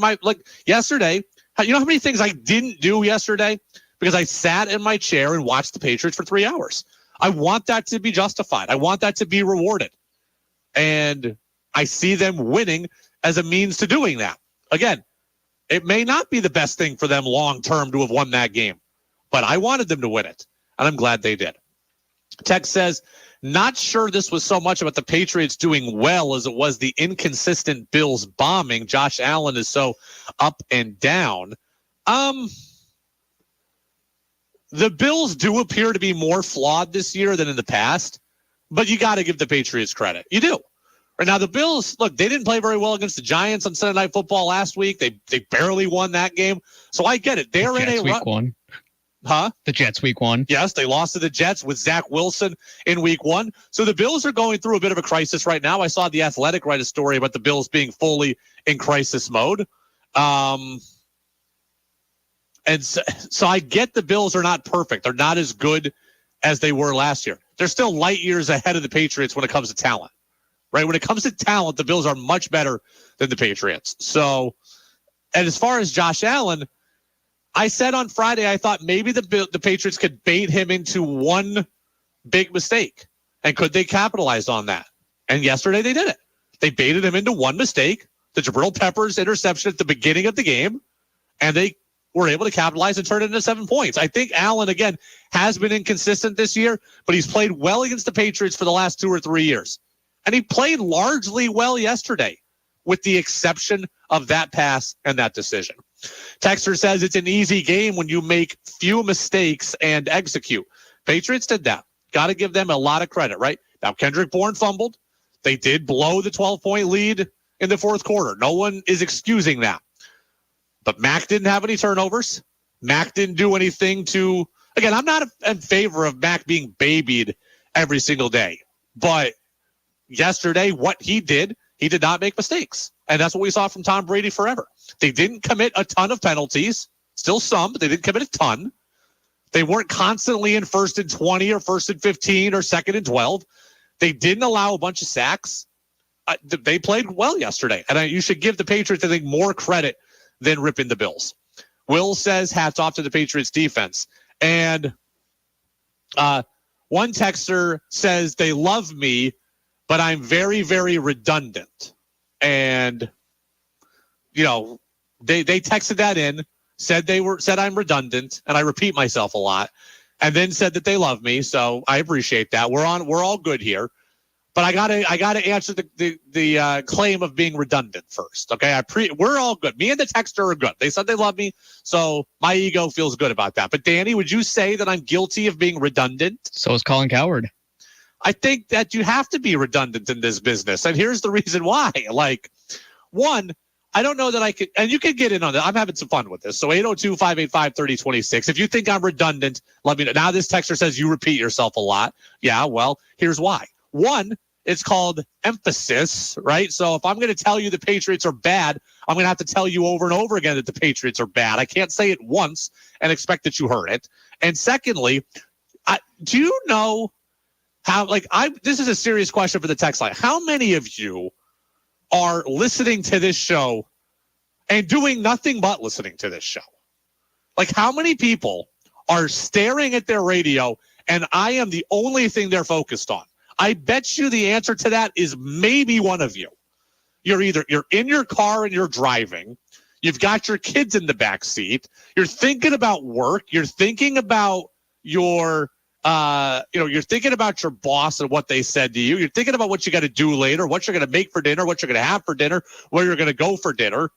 yesterday. You know how many things I didn't do yesterday because I sat in my chair and watched the Patriots for 3 hours. I want that to be justified. I want that to be rewarded. And I see them winning as a means to doing that. Again, it may not be the best thing for them long term to have won that game, but I wanted them to win it, and I'm glad they did. Tex says, not sure this was so much about the Patriots doing well as it was the inconsistent Bills bombing. Josh Allen is so up and down. The Bills do appear to be more flawed this year than in the past, but you got to give the Patriots credit. You do. Right now, the Bills, look, they didn't play very well against the Giants on Sunday Night Football last week. They barely won that game. So I get it. They're in a week one. Huh? The Jets week one. Yes, they lost to the Jets with Zach Wilson in week one. So the Bills are going through a bit of a crisis right now. I saw The Athletic write a story about the Bills being fully in crisis mode. And so I get the Bills are not perfect. They're not as good as they were last year. They're still light years ahead of the Patriots when it comes to talent. Right? When it comes to talent, the Bills are much better than the Patriots. So, and as far as Josh Allen, I said on Friday, I thought maybe the Patriots could bait him into one big mistake. And could they capitalize on that? And yesterday they did it. They baited him into one mistake, the Jabril Peppers interception at the beginning of the game, and they were able to capitalize and turn it into 7 points. I think Allen, again, has been inconsistent this year, but he's played well against the Patriots for the last 2 or 3 years. And he played largely well yesterday, with the exception of that pass and that decision. Texter says it's an easy game when you make few mistakes and execute. Patriots did that. Got to give them a lot of credit, right? Now, Kendrick Bourne fumbled. They did blow the 12-point lead in the fourth quarter. No one is excusing that. But Mac didn't have any turnovers. Mac didn't do anything to... Again, I'm not in favor of Mac being babied every single day. But yesterday, what he did not make mistakes. And that's what we saw from Tom Brady forever. They didn't commit a ton of penalties. Still some, but they didn't commit a ton. They weren't constantly in 1st and 20 or 1st and 15 or 2nd and 12. They didn't allow a bunch of sacks. They played well yesterday. And you should give the Patriots, I think, more credit than ripping the Bills. Will says, hats off to the Patriots defense. And One texter says they love me, but I'm very, very redundant. And, you know, they texted that in, said I'm redundant, and I repeat myself a lot, and then said that they love me. So I appreciate that. We're all good here. But I gotta answer the claim of being redundant first. Okay, we're all good. Me and the texter are good. They said they love me, so my ego feels good about that. But Danny, would you say that I'm guilty of being redundant? So is Colin Cowherd. I think that you have to be redundant in this business, and here's the reason why. Like, one, I don't know that I could, and you can get in on that. I'm having some fun with this. So 802-585-3026. If you think I'm redundant, let me know. Now this texter says you repeat yourself a lot. Yeah, well, here's why. One, it's called emphasis, right? So if I'm going to tell you the Patriots are bad, I'm going to have to tell you over and over again that the Patriots are bad. I can't say it once and expect that you heard it. And secondly, do you know how, this is a serious question for the text line. How many of you are listening to this show and doing nothing but listening to this show? Like, how many people are staring at their radio and I am the only thing they're focused on? I bet you the answer to that is maybe one of you. You're in your car and you're driving. You've got your kids in the back seat. You're thinking about work. You're thinking about you're thinking about your boss and what they said to you. You're thinking about what you got to do later, what you're going to make for dinner, what you're going to have for dinner, where you're going to go for dinner.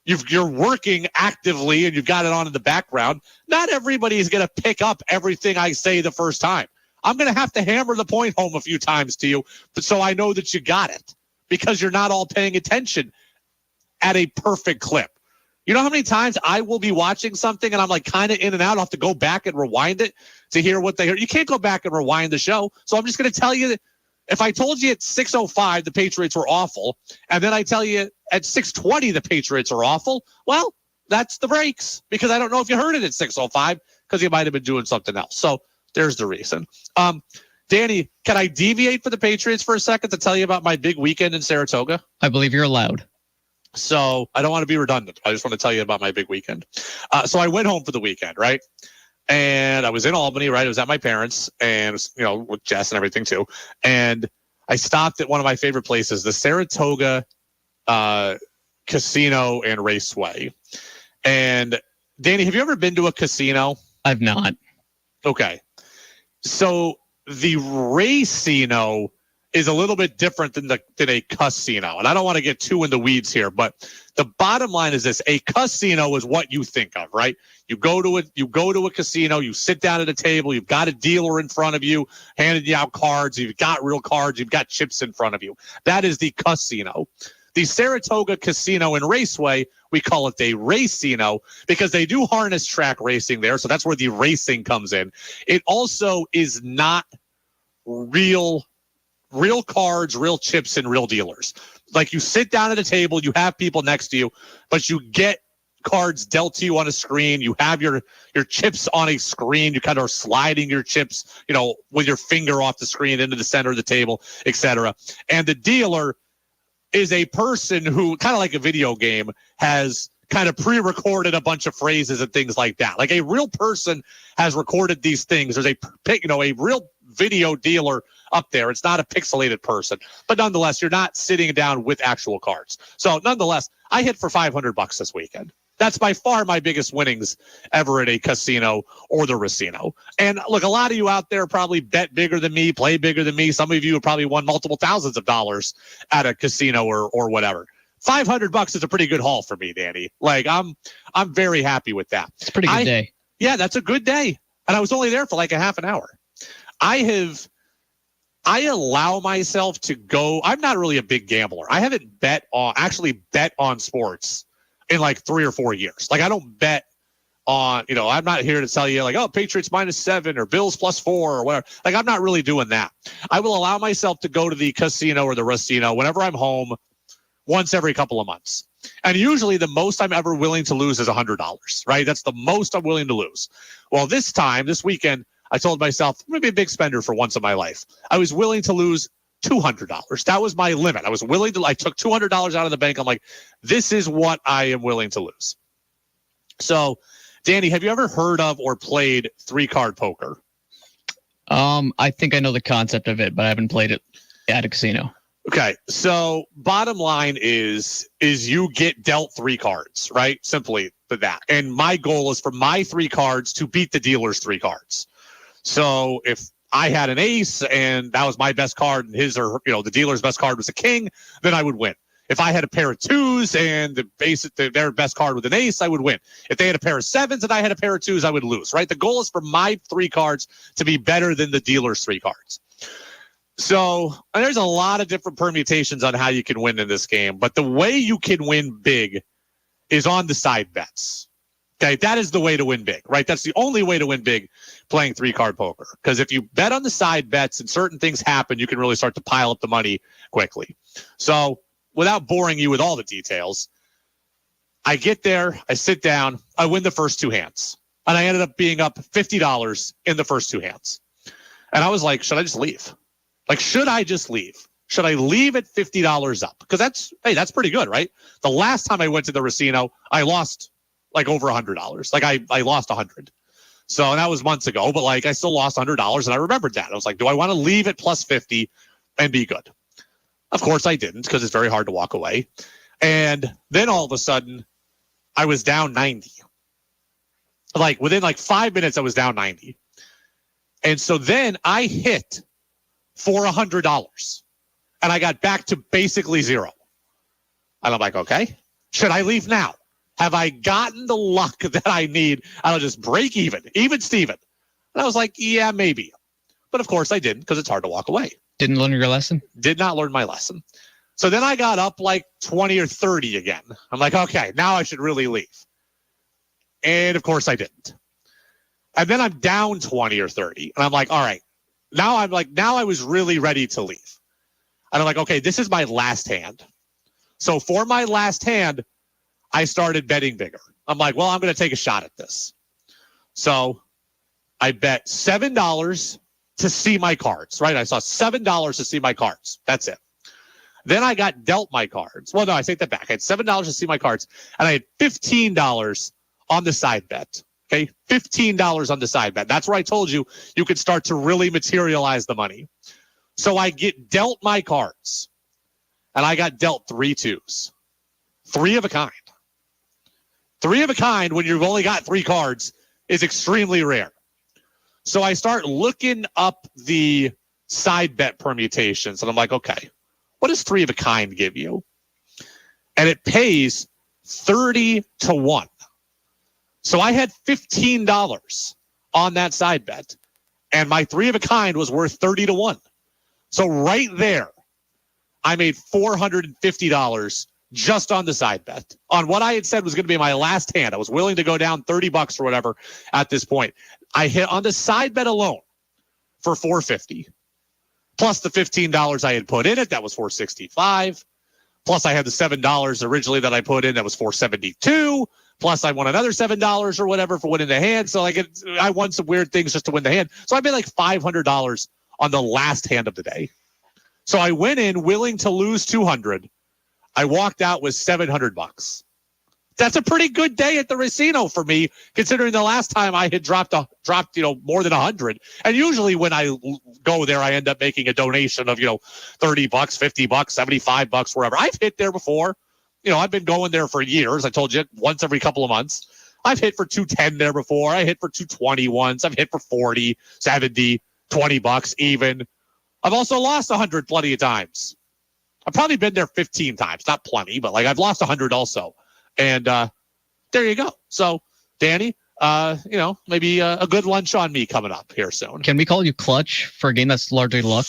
You're working actively and you've got it on in the background. Not everybody is going to pick up everything I say the first time. I'm going to have to hammer the point home a few times to you, but so I know that you got it, because you're not all paying attention at a perfect clip. You know how many times I will be watching something and I'm like kind of in and out. I'll have to go back and rewind it to hear what they heard. You can't go back and rewind the show. So I'm just going to tell you that if I told you at 6:05 the Patriots were awful, and then I tell you at 6:20 the Patriots are awful, well, that's the breaks, because I don't know if you heard it at 6:05 because you might have been doing something else. So there's the reason. Danny, can I deviate for the Patriots for a second to tell you about my big weekend in Saratoga? I believe you're allowed. So I don't want to be redundant. I just want to tell you about my big weekend. So I went home for the weekend, right? And I was in Albany, right? I was at my parents' and, with Jess and everything too. And I stopped at one of my favorite places, the Saratoga Casino and Raceway. And Danny, have you ever been to a casino? I've not. Okay. So the racino is a little bit different than a casino. And I don't want to get too in the weeds here, but the bottom line is this: a casino is what you think of, right? You go to a casino, you sit down at a table, you've got a dealer in front of you, handing you out cards, you've got real cards, you've got chips in front of you. That is the casino. The Saratoga Casino and Raceway, we call it a racino because they do harness track racing there. So that's where the racing comes in. It also is not real cards, real chips, and real dealers. Like, you sit down at a table, you have people next to you, but you get cards dealt to you on a screen. You have your chips on a screen. You kind of are sliding your chips, with your finger off the screen into the center of the table, etc. And the dealer is a person who, kind of like a video game, has kind of pre-recorded a bunch of phrases and things like that. Like, a real person has recorded these things. There's a real video dealer up there. It's not a pixelated person, but nonetheless, you're not sitting down with actual cards. So nonetheless, I hit for $500 this weekend. That's by far my biggest winnings ever at a casino or the racino. And look, a lot of you out there probably bet bigger than me, play bigger than me. Some of you have probably won multiple thousands of dollars at a casino or whatever. $500 is a pretty good haul for me, Danny. Like, I'm very happy with that. It's a pretty good day. Yeah, that's a good day. And I was only there for like a half an hour. I allow myself to go. I'm not really a big gambler. I haven't actually bet on sports in like 3 or 4 years. Like, I don't bet on, I'm not here to tell you like, oh, Patriots -7 or Bills +4 or whatever. Like, I'm not really doing that. I will allow myself to go to the casino or the racino whenever I'm home once every couple of months. And usually the most I'm ever willing to lose is $100, right? That's the most I'm willing to lose. Well, this weekend, I told myself, I'm going to be a big spender for once in my life. I was willing to lose $200. That was my limit. I took $200 out of the bank. I'm like, this is what I am willing to lose. So, Danny, have you ever heard of or played 3-card poker? I think I know the concept of it, but I haven't played it at a casino. Okay, so bottom line is you get dealt 3 cards, right? Simply for that. And my goal is for my 3 cards to beat the dealer's 3 cards. So if I had an ace and that was my best card and his or the dealer's best card was a king, then I would win. If I had a pair of 2s and their best card was an ace, I would win. If they had a pair of 7s and I had a pair of 2s, I would lose, right? The goal is for my 3 cards to be better than the dealer's 3 cards. So there's a lot of different permutations on how you can win in this game, but the way you can win big is on the side bets. Okay, that is the way to win big, right? That's the only way to win big playing 3-card poker. Because if you bet on the side bets and certain things happen, you can really start to pile up the money quickly. So without boring you with all the details, I get there, I sit down, I win the first 2 hands. And I ended up being up $50 in the first 2 hands. And I was like, should I just leave? Like, should I just leave? Should I leave at $50 up? Because that's pretty good, right? The last time I went to the Racino, I lost like over $100. Like I lost 100. So and that was months ago, but like I still lost $100 and I remembered that. I was like, do I want to leave at plus 50 and be good? Of course I didn't, because it's very hard to walk away. And then all of a sudden I was down 90. Like within like 5 minutes, I was down 90. And so then I hit for $100 and I got back to basically zero. And I'm like, okay, should I leave now? Have I gotten the luck that I need? I'll just break even Steven. And I was like, yeah, maybe. But of course I didn't, because it's hard to walk away. Didn't learn your lesson? Did not learn my lesson. So then I got up like 20 or 30 again. I'm like, okay, now I should really leave. And of course I didn't. And then I'm down 20 or 30. And I'm like, all right, now I was really ready to leave. And I'm like, okay, this is my last hand. So for my last hand, I started betting bigger. I'm like, well, I'm going to take a shot at this. So I bet $7 to see my cards, right? I saw $7 to see my cards. That's it. Then I got dealt my cards. Well, no, I take that back. I had $7 to see my cards, and I had $15 on the side bet. Okay, $15 on the side bet. That's where I told you could start to really materialize the money. So I get dealt my cards, and I got dealt 3 2s. 3 of a kind. 3 of a kind when you've only got 3 cards is extremely rare. So I start looking up the side bet permutations, and I'm like, okay, what does 3 of a kind give you? And it pays 30 to 1. So I had $15 on that side bet, and my 3 of a kind was worth 30 to 1. So right there, I made $450 just on the side bet on what I had said was going to be my last hand. I was willing to go down $30 or whatever at this point. I hit on the side bet alone for $450, plus the $15 I had put in it. That was $465. Plus I had the $7 originally that I put in. That was $472. Plus I won another $7 or whatever for winning the hand. So I won some weird things just to win the hand. So I made like $500 on the last hand of the day. So I went in willing to lose $200. I walked out with $700. That's a pretty good day at the Racino for me, considering the last time I had dropped more than 100. And usually when I go there, I end up making a donation of, $30, $50, $75, wherever. I've hit there before. I've been going there for years. I told you, once every couple of months. I've hit for $210 there before. I hit for $220 once. I've hit for $40, $70, $20 even. I've also lost 100 plenty of times. I've probably been there 15 times, not plenty, but I've lost 100 also. And there you go. So, Danny, maybe a good lunch on me coming up here soon. Can we call you clutch for a game that's largely luck?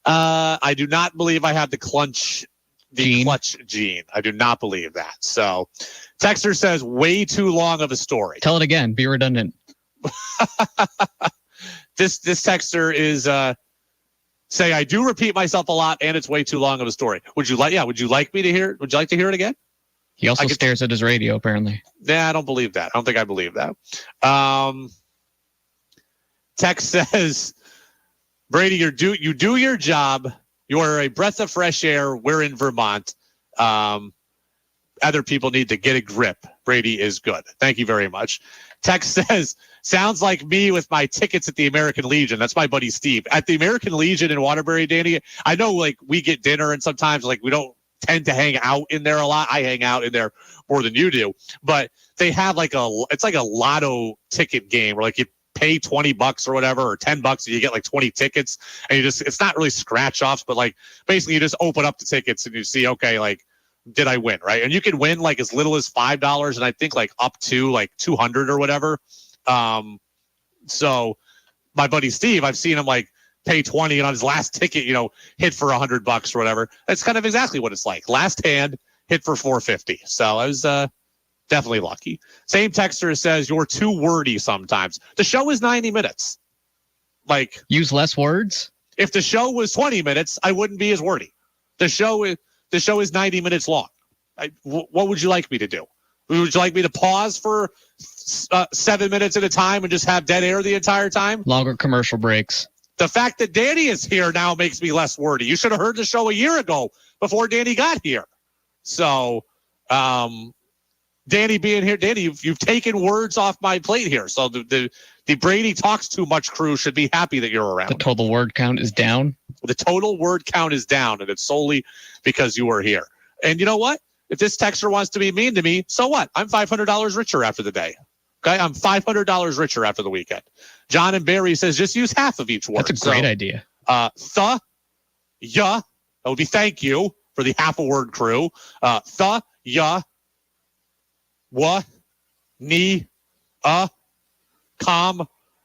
I do not believe I have the clutch gene. I do not believe that. So, Texter says way too long of a story. Tell it again. Be redundant. This Texter is say I do repeat myself a lot, and it's way too long of a story. Would you like me to hear it? Would you like to hear it again? He also stares at his radio, apparently. Nah, I don't believe that. I don't think I believe that. Text says, Brady, you do your job. You are a breath of fresh air. We're in Vermont. Other people need to get a grip. Brady is good. Thank you very much. Text says, sounds like me with my tickets at the American Legion. That's my buddy Steve. At the American Legion in Waterbury, Danny, I know like we get dinner and sometimes like we don't tend to hang out in there a lot. I hang out in there more than you do. But they have like it's like a lotto ticket game where like you pay $20 or whatever, or $10 and you get like 20 tickets, and it's not really scratch offs, but like basically you just open up the tickets and you see, okay, like, did I win, right? And you can win like as little as $5 and I think like up to like 200 or whatever. So my buddy Steve, I've seen him like pay 20 and on his last ticket, hit for $100 or whatever. That's kind of exactly what it's like. Last hand hit for 450. So I was, definitely lucky. Same texter says, you're too wordy sometimes. The show is 90 minutes. Like, use less words? If the show was 20 minutes, I wouldn't be as wordy. The show is 90 minutes long. What would you like me to do? Would you like me to pause for 7 minutes at a time and just have dead air the entire time? Longer commercial breaks. The fact that Danny is here now makes me less wordy. You should have heard the show a year ago before Danny got here. So, Danny being here, Danny, you've taken words off my plate here. So the Brady Talks Too Much crew should be happy that you're around. The total word count is down. The total word count is down, and it's solely because you are here. And you know what? If this texter wants to be mean to me, so what? I'm $500 richer after the day. Okay, I'm $500 richer after the weekend. John and Barry says just use half of each word. That's a great idea. That would be thank you for the half a word crew. What? Ni? Com?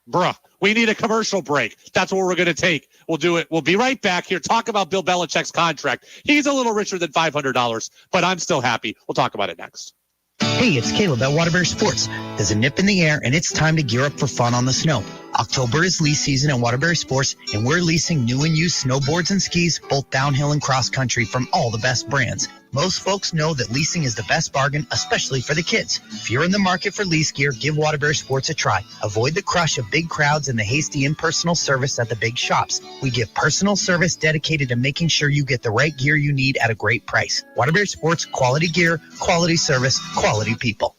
Bruh. We need a commercial break. That's what we're going to take. We'll do it. We'll be right back here. Talk about Bill Belichick's contract. He's a little richer than $500, but I'm still happy. We'll talk about it next. Hey, it's Caleb at Waterbury Sports. There's a nip in the air, and it's time to gear up for fun on the snow. October is lease season at Waterbury Sports, and we're leasing new and used snowboards and skis, both downhill and cross country, from all the best brands. Most folks know that leasing is the best bargain, especially for the kids. If you're in the market for lease gear, give Waterbury Sports a try. Avoid the crush of big crowds and the hasty impersonal service at the big shops. We give personal service dedicated to making sure you get the right gear you need at a great price. Waterbury Sports, quality gear, quality service, quality people.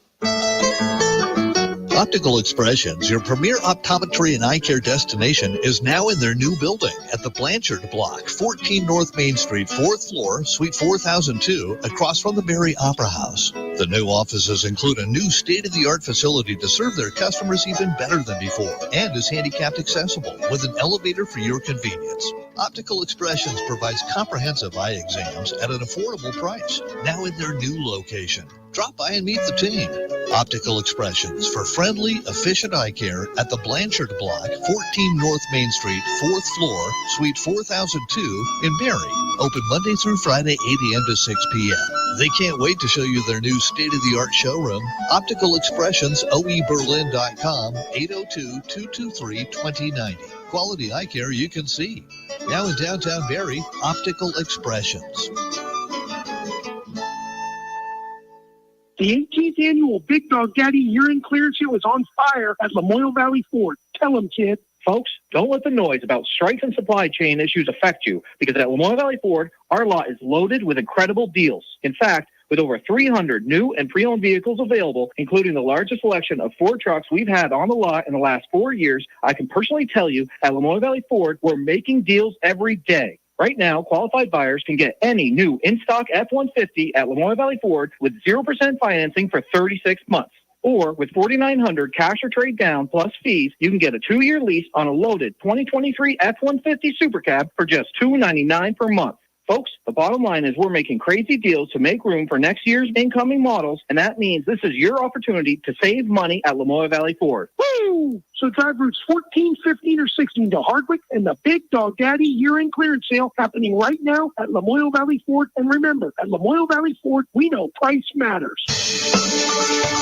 Optical Expressions, your premier optometry and eye care destination, is now in their new building at the Blanchard Block, 14 North Main Street, 4th floor, Suite 4002, across from the Barry Opera House. The new offices include a new state-of-the-art facility to serve their customers even better than before, and is handicapped accessible with an elevator for your convenience. Optical Expressions provides comprehensive eye exams at an affordable price, now in their new location. Drop by and meet the team. Optical Expressions for friendly, efficient eye care at the Blanchard Block, 14 North Main Street, 4th floor, Suite 4002 in Barry. Open Monday through Friday, 8 a.m. to 6 p.m. They can't wait to show you their new state-of-the-art showroom. Optical Expressions, oeberlin.com, 802-223-2090. Quality eye care you can see. Now in downtown Barry, Optical Expressions. The 18th annual Big Dog Daddy Urine Clearance Sale is on fire at Lamoille Valley Ford. Tell them, kid. Folks, don't let the noise about strikes and supply chain issues affect you, because at Lamoille Valley Ford, our lot is loaded with incredible deals. In fact, with over 300 new and pre-owned vehicles available, including the largest selection of Ford trucks we've had on the lot in the last 4 years, I can personally tell you at Lamoille Valley Ford, we're making deals every day. Right now, qualified buyers can get any new in-stock F-150 at Lamoille Valley Ford with 0% financing for 36 months. Or with $4,900 cash or trade down plus fees, you can get a 2-year lease on a loaded 2023 F-150 Super Cab for just $299 per month. Folks, the bottom line is we're making crazy deals to make room for next year's incoming models, and that means this is your opportunity to save money at Lamoille Valley Ford. Woo! So drive routes 14, 15, or 16 to Hardwick and the Big Dog Daddy year-end clearance sale happening right now at Lamoille Valley Ford. And remember, at Lamoille Valley Ford, we know price matters.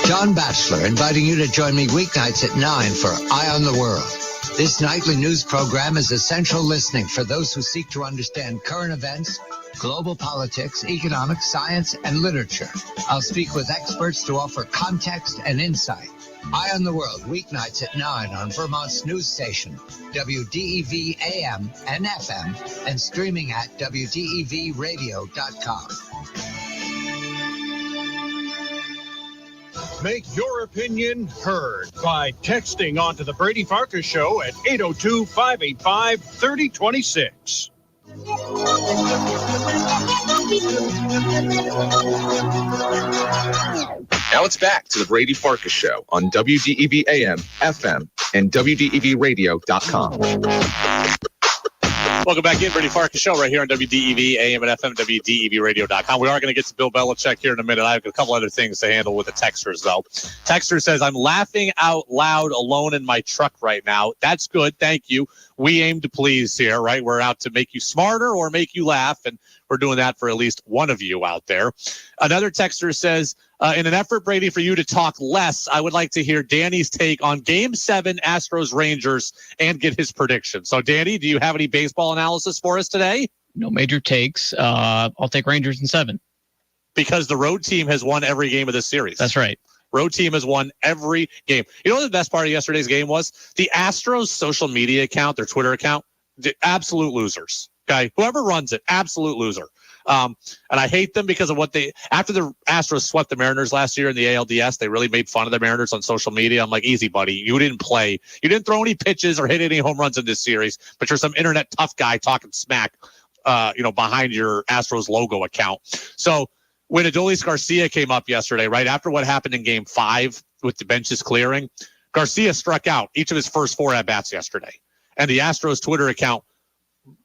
John Batchelor inviting you to join me weeknights at 9 for Eye on the World. This nightly news program is essential listening for those who seek to understand current events, global politics, economics, science, and literature. I'll speak with experts to offer context and insight. Eye on the World, weeknights at 9 on Vermont's news station, WDEV AM and FM, and streaming at WDEVradio.com. Make your opinion heard by texting onto the Brady Farkas Show at 802-585-3026. Now it's back to the Brady Farkas Show on WDEV AM, FM, and WDEVradio.com. Welcome back in, Brady Farkas Show, right here on WDEV, AM and FM, WDEVradio.com. We are going to get to Bill Belichick here in a minute. I have a couple other things to handle with the texters, though. Texter says, I'm laughing out loud alone in my truck right now. That's good. Thank you. We aim to please here, right? We're out to make you smarter or make you laugh, and we're doing that for at least one of you out there. Another texter says, in an effort, Brady, for you to talk less, I would like to hear Danny's take on Game 7 Astros-Rangers and get his prediction. So, Danny, do you have any baseball analysis for us today? No major takes. I'll take Rangers in 7. Because the road team has won every game of this series. That's right. Road team has won every game. You know what the best part of yesterday's game was? The Astros social media account, their Twitter account, absolute losers. Okay, whoever runs it, absolute loser. And I hate them because of what after the Astros swept the Mariners last year in the ALDS, they really made fun of the Mariners on social media. I'm like, easy, buddy. You didn't play. You didn't throw any pitches or hit any home runs in this series, but you're some internet tough guy talking smack, behind your Astros logo account. So when Adolis Garcia came up yesterday, right after what happened in Game 5 with the benches clearing, Garcia struck out each of his first 4 at-bats yesterday. And the Astros Twitter account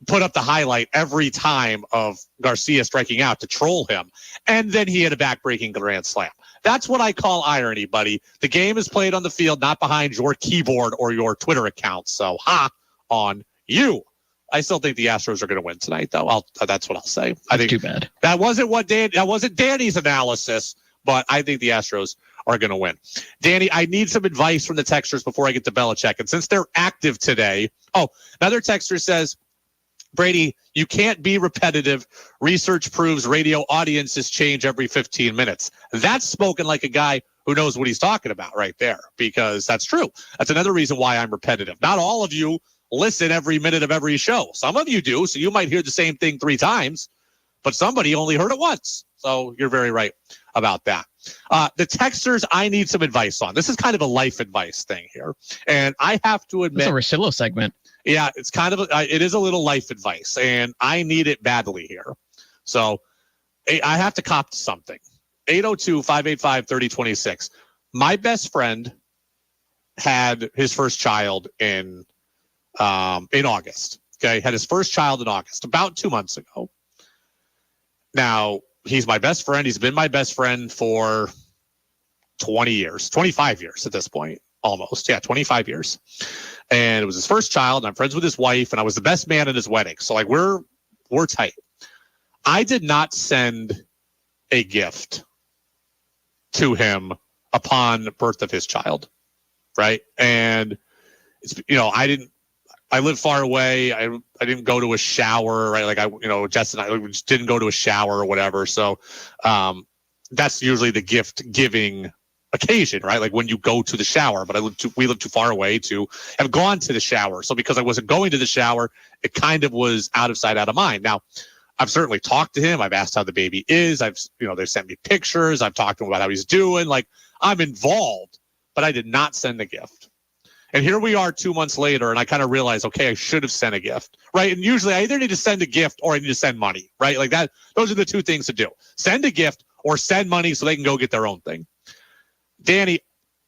put up the highlight every time of Garcia striking out to troll him. And then he had a back-breaking grand slam. That's what I call irony, buddy. The game is played on the field, not behind your keyboard or your Twitter account. So, on you. I still think the Astros are going to win tonight, though. That's what I'll say. I think too bad. That wasn't Danny's analysis, but I think the Astros are going to win. Danny, I need some advice from the texters before I get to Belichick. And since they're active today, another texter says, Brady, you can't be repetitive. Research proves radio audiences change every 15 minutes. That's spoken like a guy who knows what he's talking about right there, because that's true. That's another reason why I'm repetitive. Not all of you listen every minute of every show. Some of you do, so you might hear the same thing 3 times, but somebody only heard it once. So you're very right about that. The texters, I need some advice on. This is kind of a life advice thing here. And I have to admit. It's a Rosillo segment. Yeah, it's kind of, it is a little life advice, and I need it badly here. So I have to cop to something. 802-585-3026. My best friend had his first child in August. Okay, had his first child in August, about 2 months ago. Now, he's my best friend. He's been my best friend for 25 years at this point, almost. Yeah, 25 years. And it was his first child, and I'm friends with his wife, and I was the best man at his wedding. So, like, we're tight. I did not send a gift to him upon birth of his child, right? And it's, I live far away. I didn't go to a shower, right? Like Jess and I just didn't go to a shower or whatever. So that's usually the gift giving occasion, right? Like when you go to the shower, but we live too far away to have gone to the shower. So because I wasn't going to the shower, it kind of was out of sight, out of mind. Now, I've certainly talked to him. I've asked how the baby is. They've sent me pictures. I've talked to him about how he's doing. Like, I'm involved, but I did not send the gift. And here we are 2 months later, and I kind of realized, okay, I should have sent a gift, right? And usually I either need to send a gift or I need to send money, right? Like that. Those are the 2 things to do. Send a gift or send money so they can go get their own thing. Danny,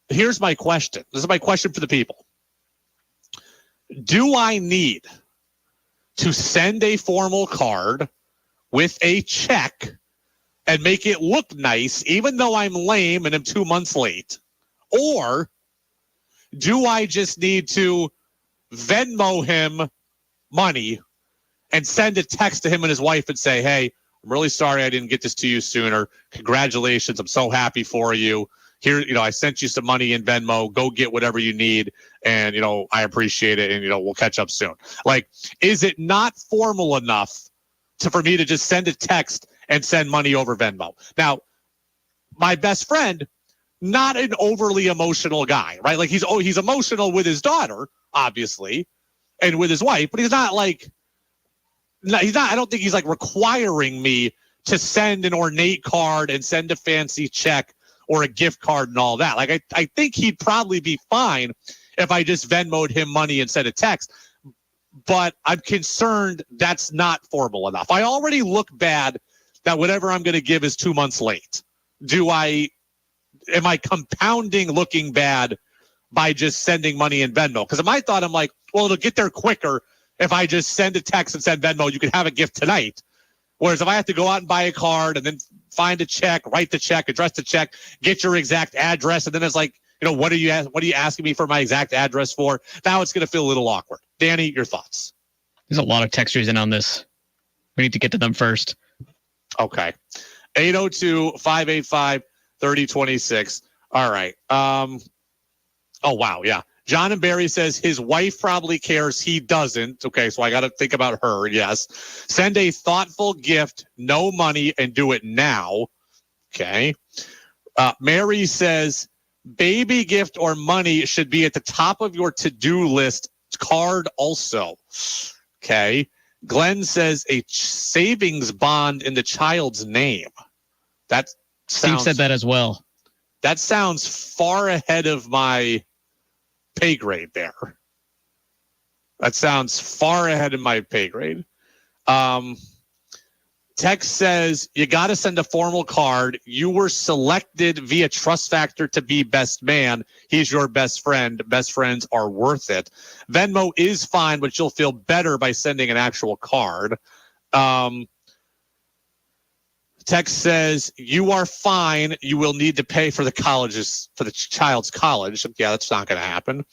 here's my question. This is my question for the people. Do I need to send a formal card with a check and make it look nice, even though I'm lame and I'm 2 months late? Or do I just need to Venmo him money and send a text to him and his wife and say, hey, I'm really sorry I didn't get this to you sooner. Congratulations. I'm so happy for you. Here, I sent you some money in Venmo. Go get whatever you need. And, I appreciate it. And, we'll catch up soon. Like, is it not formal enough for me to just send a text and send money over Venmo? Now, my best friend, not an overly emotional guy, right? Like he's emotional with his daughter, obviously, and with his wife, but I don't think he's like requiring me to send an ornate card and send a fancy check or a gift card and all that. Like, I think he'd probably be fine if I just Venmo'd him money instead of text. But I'm concerned that's not formal enough. I already look bad that whatever I'm going to give is 2 months late. Am I compounding looking bad by just sending money in Venmo? Because in my thought, I'm like, well, it'll get there quicker if I just send a text and send Venmo. You can have a gift tonight. Whereas if I have to go out and buy a card and then find a check, write the check, address the check, get your exact address, and then it's like, what are you asking me for my exact address for? Now it's going to feel a little awkward. Danny, your thoughts? There's a lot of textures in on this. We need to get to them first. Okay. 802-585-3026. All right. Oh, wow. Yeah. John and Barry says his wife probably cares. He doesn't. Okay, so I got to think about her. Yes. Send a thoughtful gift, no money, and do it now. Okay. Mary says baby gift or money should be at the top of your to-do list. Card also. Okay. Glenn says a savings bond in the child's name. That sounds. Steve said that as well. That sounds far ahead of my pay grade there. That sounds far ahead of my pay grade. Text says you got to send a formal card. You were selected via Trust Factor to be best man. He's your best friend. Best friends are worth it. Venmo is fine, but you'll feel better by sending an actual card. Text says you are fine. You will need to pay for the child's college. Yeah, that's not going to happen.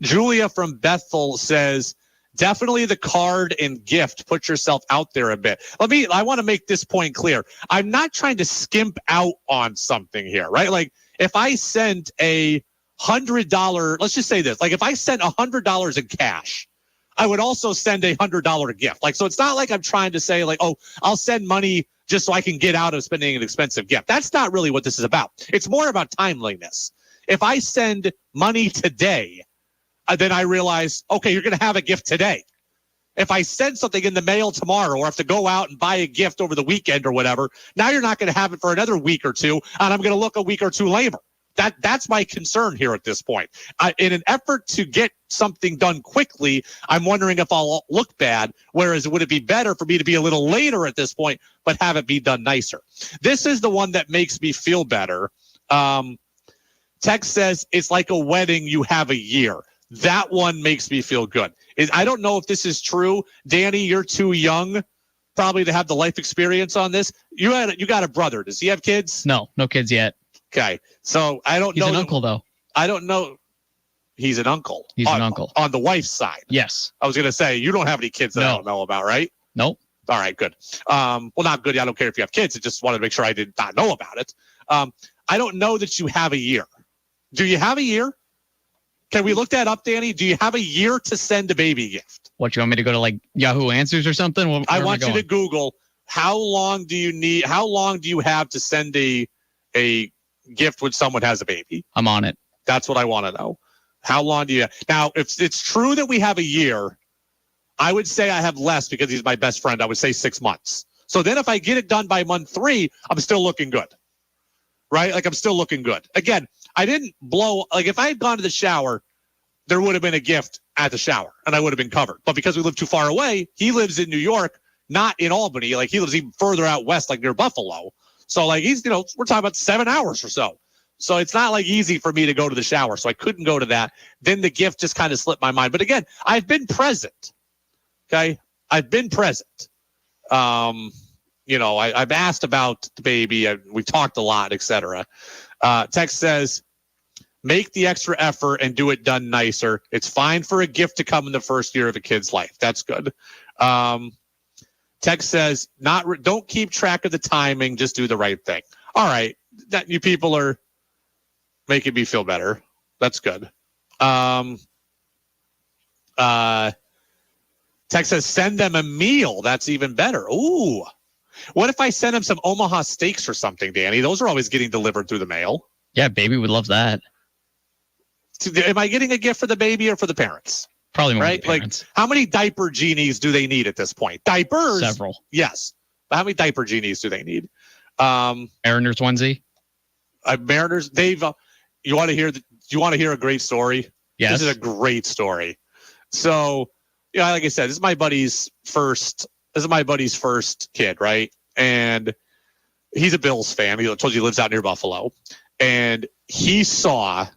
Julia from Bethel says definitely the card and gift. Put yourself out there a bit. I want to make this point clear. I'm not trying to skimp out on something here, right? Like if I sent $100, let's just say this, like if I sent $100 in cash, I would also send $100 gift. Like, so it's not like I'm trying to say like, oh, I'll send money just so I can get out of spending an expensive gift. That's not really what this is about. It's more about timeliness. If I send money today, then I realize, okay, you're going to have a gift today. If I send something in the mail tomorrow or have to go out and buy a gift over the weekend or whatever, now you're not going to have it for another week or two, and I'm going to look a week or two later. That's my concern here at this point. In an effort to get something done quickly, I'm wondering if I'll look bad, whereas would it be better for me to be a little later at this point, but have it be done nicer? This is the one that makes me feel better. Text says it's like a wedding, you have a year. That one makes me feel good. I don't know if this is true. Danny, you're too young probably to have the life experience on this. You got a brother. Does he have kids? No kids yet. Okay. So I don't know. He's an uncle, though. I don't know. He's an uncle. He's an uncle. On the wife's side. Yes. I was going to say, you don't have any kids that I don't know about, right? Nope. All right, good. Well, not good. I don't care if you have kids. I just wanted to make sure I did not know about it. I don't know that you have a year. Do you have a year? Can we look that up, Danny? Do you have a year to send a baby gift? What, you want me to go to like Yahoo Answers or something? Where I want you to Google how long do you have to send a gift when someone has a baby? I'm on it. That's what I want to know. How long do you have? Now, if it's true that we have a year, I would say I have less because he's my best friend. I would say 6 months. So then if I get it done by month 3, I'm still looking good. Right? Like I'm still looking good. Again, I didn't blow, like if I had gone to the shower, there would have been a gift at the shower and I would have been covered. But because we live too far away, he lives in New York, not in Albany. Like he lives even further out west, like near Buffalo. So like he's, we're talking about 7 hours or so. So it's not like easy for me to go to the shower. So I couldn't go to that. Then the gift just kind of slipped my mind. But again, I've been present. Okay. I've been present. I've asked about the baby. We talked a lot, etc. Text says, make the extra effort and do it done nicer. It's fine for a gift to come in the first year of a kid's life. That's good. Text says, don't keep track of the timing. Just do the right thing. All right. That you people are making me feel better. That's good. Text says, send them a meal. That's even better. Ooh. What if I send them some Omaha steaks or something, Danny? Those are always getting delivered through the mail. Yeah, baby would love that. Am I getting a gift for the baby or for the parents? Probably more right? the parents. Like, how many diaper genies do they need at this point? Diapers? Several. Yes. But how many diaper genies do they need? Mariner's onesie? Mariners, Dave, you want to hear a great story? Yes. This is a great story. So, like I said, this is my buddy's first kid, right? And he's a Bills fan. He told you he lives out near Buffalo. And he saw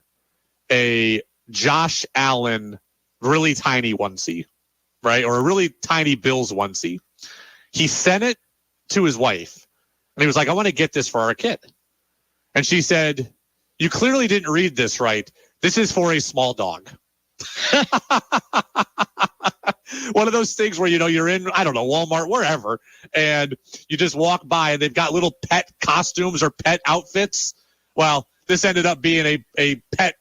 a Josh Allen really tiny onesie, right? Or a really tiny Bills onesie. He sent it to his wife. And he was like, I want to get this for our kid. And she said, you clearly didn't read this right. This is for a small dog. One of those things where, you're in, I don't know, Walmart, wherever, and you just walk by and they've got little pet costumes or pet outfits. Well, this ended up being a pet,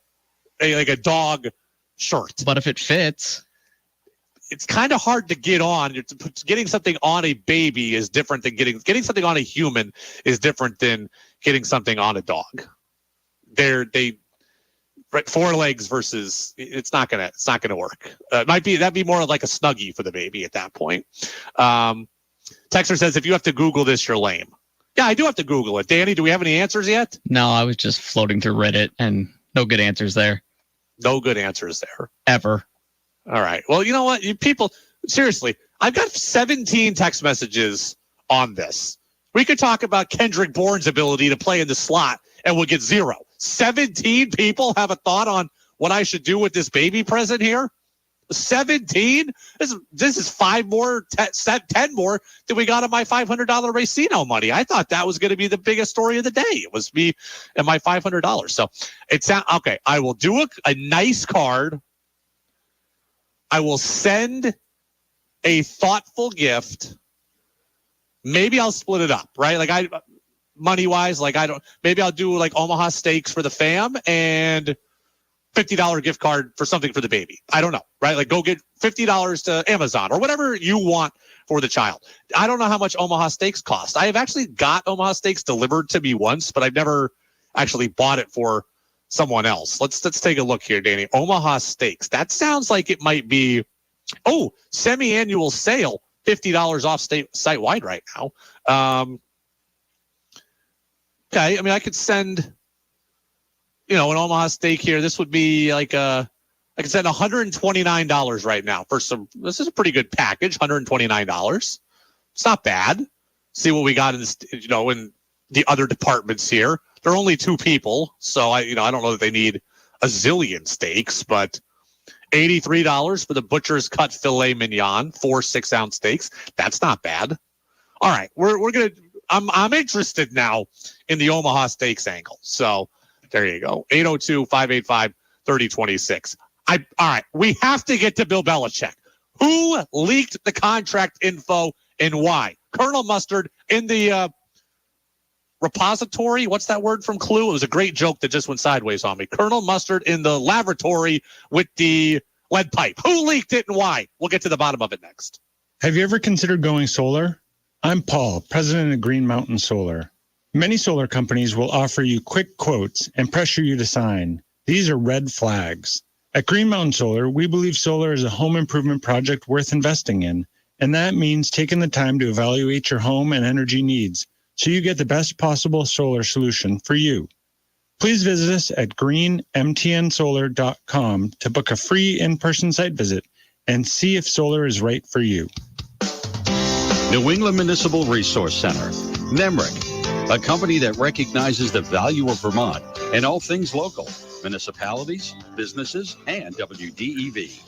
like a dog shirt. But if it fits, it's kind of hard to get on. Getting something on a baby is different than getting something on a human is different than getting something on a dog. Right, 4 legs versus it's not gonna work. That'd be more like a Snuggie for the baby at that point. Texter says if you have to Google this, you're lame. Yeah, I do have to Google it. Danny, do we have any answers yet? No, I was just floating through Reddit and no good answers there. No good answers there. Ever. All right. Well, you know what? You people, seriously, I've got 17 text messages on this. We could talk about Kendrick Bourne's ability to play in the slot and we'll get 0. 17 people have a thought on what I should do with this baby present here. 17? This is 5 more, 10 more than we got on my $500 Racino money. I thought that was going to be the biggest story of the day. It was me and my $500. So it's okay. I will do a nice card. I will send a thoughtful gift. Maybe I'll split it up, right? Like money wise, maybe I'll do like Omaha Steaks for the fam and $50 gift card for something for the baby. I don't know, right? Like go get $50 to Amazon or whatever you want for the child. I don't know how much Omaha Steaks cost. I have actually got Omaha Steaks delivered to me once, but I've never actually bought it for someone else. Let's take a look here, Danny. Omaha Steaks. That sounds like it might be, semi-annual sale, $50 off site-wide right now. Okay, I mean, I could send, an Omaha steak here. This would be like I could send $129 right now for some. This is a pretty good package, $129. It's not bad. See what we got in the other departments here. There are only 2 people, so I don't know that they need a zillion steaks, but $83 for the butcher's cut filet mignon, 4 6-ounce steaks. That's not bad. All right, we're gonna. I'm interested now in the Omaha Steaks angle. So there you go. 802-585-3026. All right. We have to get to Bill Belichick. Who leaked the contract info and why? Colonel Mustard in the repository. What's that word from Clue? It was a great joke that just went sideways on me. Colonel Mustard in the laboratory with the lead pipe. Who leaked it and why? We'll get to the bottom of it next. Have you ever considered going solar? I'm Paul, president of Green Mountain Solar. Many solar companies will offer you quick quotes and pressure you to sign. These are red flags. At Green Mountain Solar, we believe solar is a home improvement project worth investing in, and that means taking the time to evaluate your home and energy needs so you get the best possible solar solution for you. Please visit us at greenmtnsolar.com to book a free in-person site visit and see if solar is right for you. New England Municipal Resource Center, NEMRIC, a company that recognizes the value of Vermont and all things local, municipalities, businesses, and WDEV.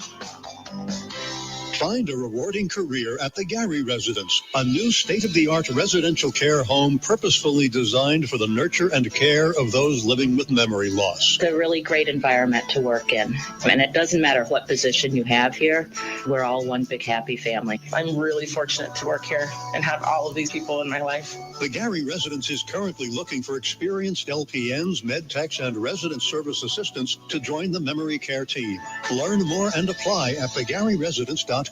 Find a rewarding career at the Gary Residence, a new state-of-the-art residential care home purposefully designed for the nurture and care of those living with memory loss. It's a really great environment to work in, and it doesn't matter what position you have here. We're all one big happy family. I'm really fortunate to work here and have all of these people in my life. The Gary Residence is currently looking for experienced LPNs, med techs, and resident service assistants to join the memory care team. Learn more and apply at thegaryresidence.com.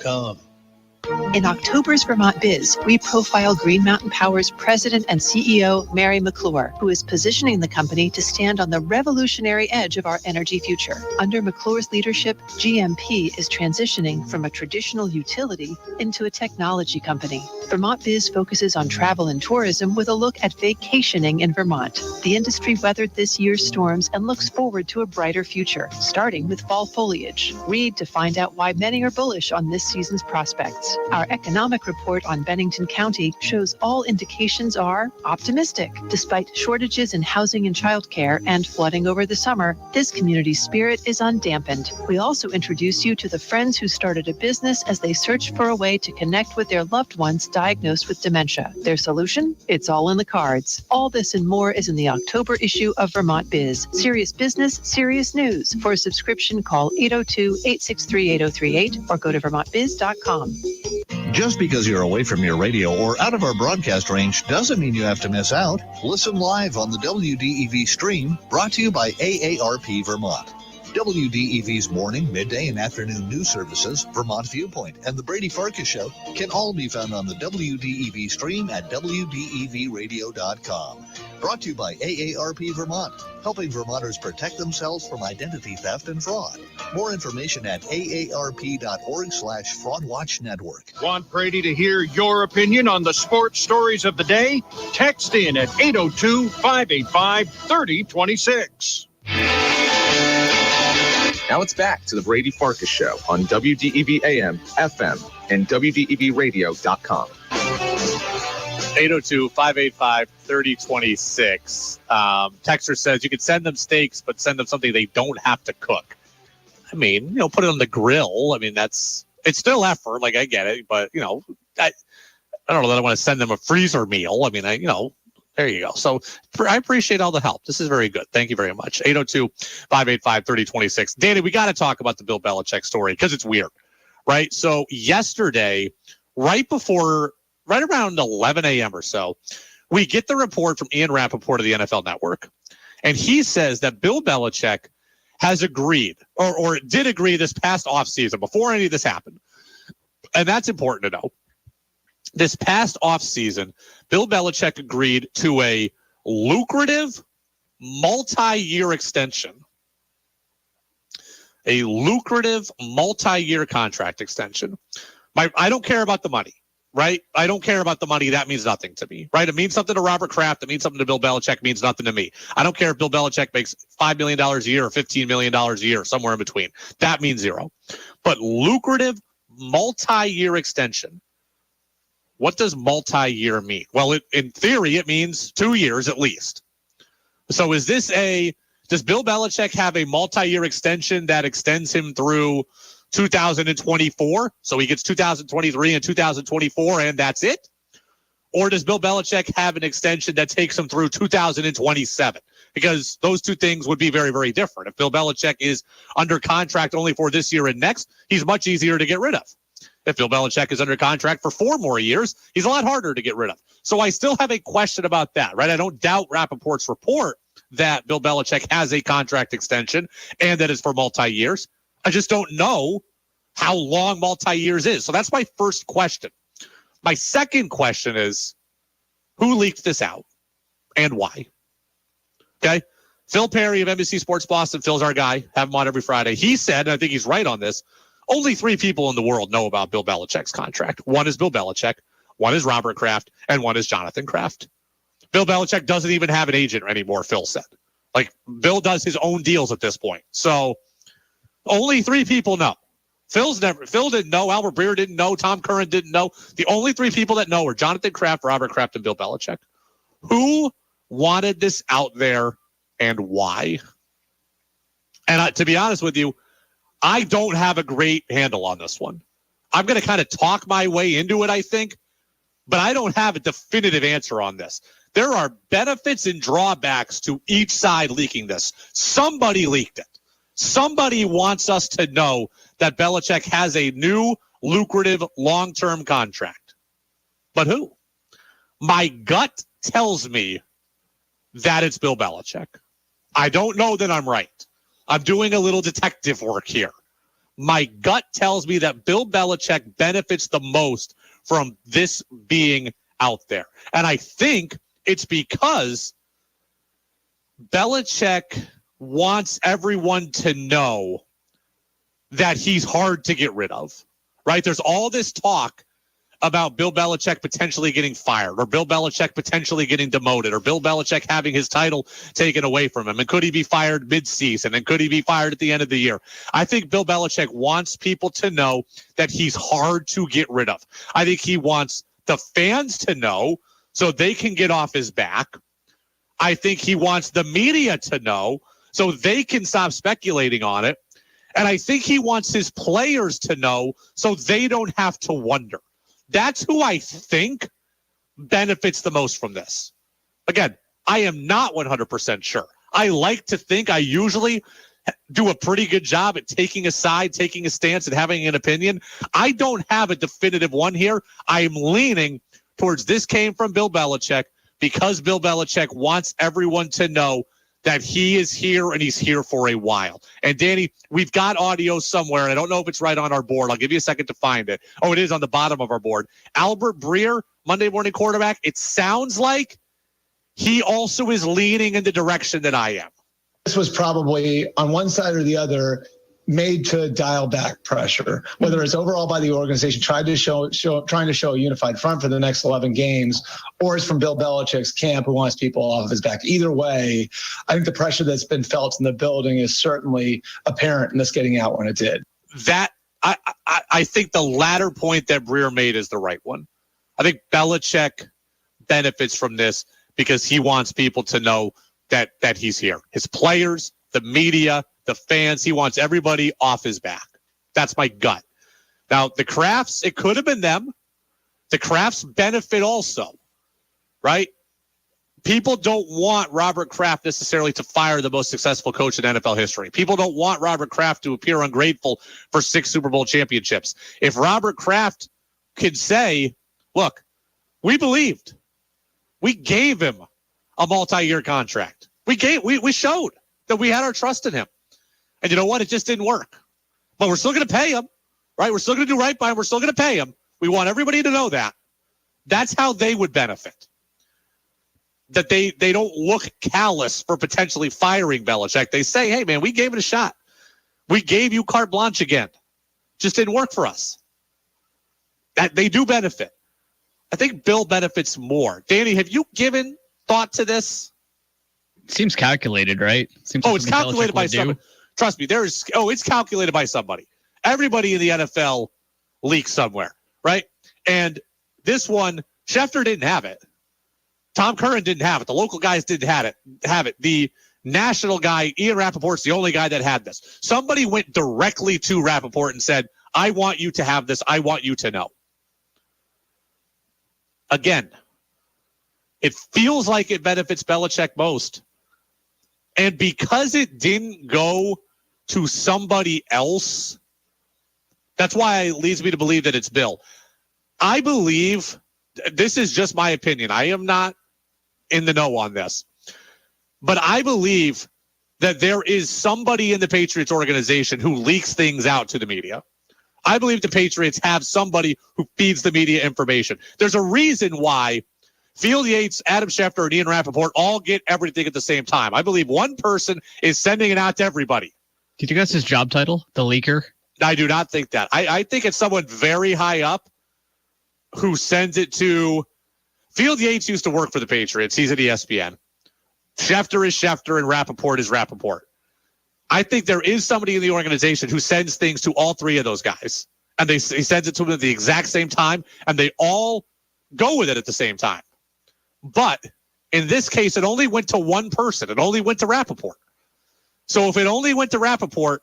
In October's Vermont Biz, we profile Green Mountain Power's president and CEO, Mary McClure, who is positioning the company to stand on the revolutionary edge of our energy future. Under McClure's leadership, GMP is transitioning from a traditional utility into a technology company. Vermont Biz focuses on travel and tourism with a look at vacationing in Vermont. The industry weathered this year's storms and looks forward to a brighter future, starting with fall foliage. Read to find out why many are bullish on this season's prospects. Our economic report on Bennington County shows all indications are optimistic. Despite shortages in housing and childcare and flooding over the summer, this community's spirit is undampened. We also introduce you to the friends who started a business as they searched for a way to connect with their loved ones diagnosed with dementia. Their solution? It's all in the cards. All this and more is in the October issue of Vermont Biz. Serious business, serious news. For a subscription, call 802-863-8038 or go to vermontbiz.com. Just because you're away from your radio or out of our broadcast range doesn't mean you have to miss out. Listen live on the WDEV stream, brought to you by AARP Vermont. WDEV's morning, midday, and afternoon news services, Vermont Viewpoint, and the Brady Farkas Show can all be found on the WDEV stream at WDEVradio.com. Brought to you by AARP Vermont, helping Vermonters protect themselves from identity theft and fraud. More information at aarp.org/fraudwatch network. Want Brady to hear your opinion on the sports stories of the day? Text in at 802-585-3026. Now it's back to the Brady Farkas Show on WDEV AM, FM, and WDEVradio.com. 802-585-3026. Texter says you can send them steaks, but send them something they don't have to cook. I mean, put it on the grill. I mean, it's still effort. Like, I get it, but, I don't know that I want to send them a freezer meal. I mean, there you go. So I appreciate all the help. This is very good. Thank you very much. 802-585-3026. Danny, we got to talk about the Bill Belichick story because it's weird, right? So yesterday, right around 11 a.m. or so, we get the report from Ian Rappaport of the NFL Network, and he says that Bill Belichick has agreed or did agree this past offseason before any of this happened. And that's important to know. This past offseason, Bill Belichick agreed to a lucrative multi-year extension. A lucrative multi-year contract extension. I don't care about the money, right? I don't care about the money. That means nothing to me, right? It means something to Robert Kraft. It means something to Bill Belichick. It means nothing to me. I don't care if Bill Belichick makes $5 million a year or $15 million a year, somewhere in between. That means zero. But lucrative multi-year extension. What does multi-year mean? Well, in theory, it means 2 years at least. So does Bill Belichick have a multi-year extension that extends him through 2024? So he gets 2023 and 2024 and that's it? Or does Bill Belichick have an extension that takes him through 2027? Because those two things would be very, very different. If Bill Belichick is under contract only for this year and next, he's much easier to get rid of. If Bill Belichick is under contract for 4 more years, he's a lot harder to get rid of. So I still have a question about that, right? I don't doubt Rappaport's report that Bill Belichick has a contract extension and that it's for multi-years. I just don't know how long multi-years is. So that's my first question. My second question is, who leaked this out and why? Okay. Phil Perry of NBC Sports Boston, Phil's our guy, have him on every Friday. He said, and I think he's right on this, only 3 people in the world know about Bill Belichick's contract. One is Bill Belichick, one is Robert Kraft, and one is Jonathan Kraft. Bill Belichick doesn't even have an agent anymore, Phil said. Like, Bill does his own deals at this point. So only 3 people know. Phil didn't know, Albert Breer didn't know, Tom Curran didn't know. The only 3 people that know are Jonathan Kraft, Robert Kraft, and Bill Belichick. Who wanted this out there and why? And to be honest with you, I don't have a great handle on this one. I'm going to kind of talk my way into it, I think, but I don't have a definitive answer on this. There are benefits and drawbacks to each side leaking this. Somebody leaked it. Somebody wants us to know that Belichick has a new, lucrative, long-term contract. But who? My gut tells me that it's Bill Belichick. I don't know that I'm right. I'm doing a little detective work here. my gut tells me that Bill Belichick benefits the most from this being out there. And I think it's because Belichick wants everyone to know that he's hard to get rid of, right? There's all this talk about Bill Belichick potentially getting fired, or Bill Belichick potentially getting demoted, or Bill Belichick having his title taken away from him. And could he be fired mid-season? And could he be fired at the end of the year? I think Bill Belichick wants people to know that he's hard to get rid of. I think he wants the fans to know so they can get off his back. I think he wants the media to know so they can stop speculating on it. And I think he wants his players to know so they don't have to wonder. That's who I think benefits the most from this. Again, I am not 100% sure. I like to think I usually do a pretty good job at taking a side, taking a stance, and having an opinion. I don't have a definitive one here. I'm leaning towards this came from Bill Belichick because Bill Belichick wants everyone to know that he is here and he's here for a while. And Danny, we've got audio somewhere, and I don't know if it's right on our board. I'll give you a second to find it. Oh, it is on the bottom of our board. Albert Breer, Monday morning quarterback. It sounds like he also is leaning in the direction that I am. This was probably on one side or the other made to dial back pressure, whether it's overall by the organization trying to show a unified front for the next 11 games, or it's from Bill Belichick's camp who wants people off his back. Either way, I think the pressure that's been felt in the building is certainly apparent in this getting out when it did. That I think the latter point that Breer made is the right one. I think Belichick benefits from this because he wants people to know that he's here. His players, the media, the fans, he wants everybody off his back. That's my gut. Now, the Krafts, it could have been them. The Krafts benefit also, right? People don't want Robert Kraft necessarily to fire the most successful coach in NFL history. People don't want Robert Kraft to appear ungrateful for 6 Super Bowl championships. If Robert Kraft could say, look, we believed. We gave him a multi-year contract. We showed that we had our trust in him. And you know what? It just didn't work. But we're still going to pay him, right? We're still going to do right by him. We're still going to pay him. We want everybody to know that. That's how they would benefit. That they don't look callous for potentially firing Belichick. They say, hey, man, we gave it a shot. We gave you carte blanche again. Just didn't work for us. That they do benefit. I think Bill benefits more. Danny, have you given thought to this? Seems calculated, right? It's calculated by somebody. Trust me, it's calculated by somebody. Everybody in the NFL leaks somewhere, right? And this one, Schefter didn't have it. Tom Curran didn't have it. The local guys didn't have it. The national guy, Ian Rappaport's the only guy that had this. Somebody went directly to Rappaport and said, I want you to have this. I want you to know. Again, it feels like it benefits Belichick most. And because it didn't go to somebody else, that's why it leads me to believe that it's Bill. I believe, this is just my opinion. I am not in the know on this. But I believe that there is somebody in the Patriots organization who leaks things out to the media. I believe the Patriots have somebody who feeds the media information. There's a reason why Field Yates, Adam Schefter, and Ian Rappaport all get everything at the same time. I believe one person is sending it out to everybody. Do you think that's his job title, the leaker? I do not think that. I think it's someone very high up who sends it to... Field Yates used to work for the Patriots. He's at ESPN. Schefter is Schefter, and Rappaport is Rappaport. I think there is somebody in the organization who sends things to all three of those guys. And he sends it to them at the exact same time, and they all go with it at the same time. But in this case, it only went to one person. It only went to Rappaport. So if it only went to Rappaport,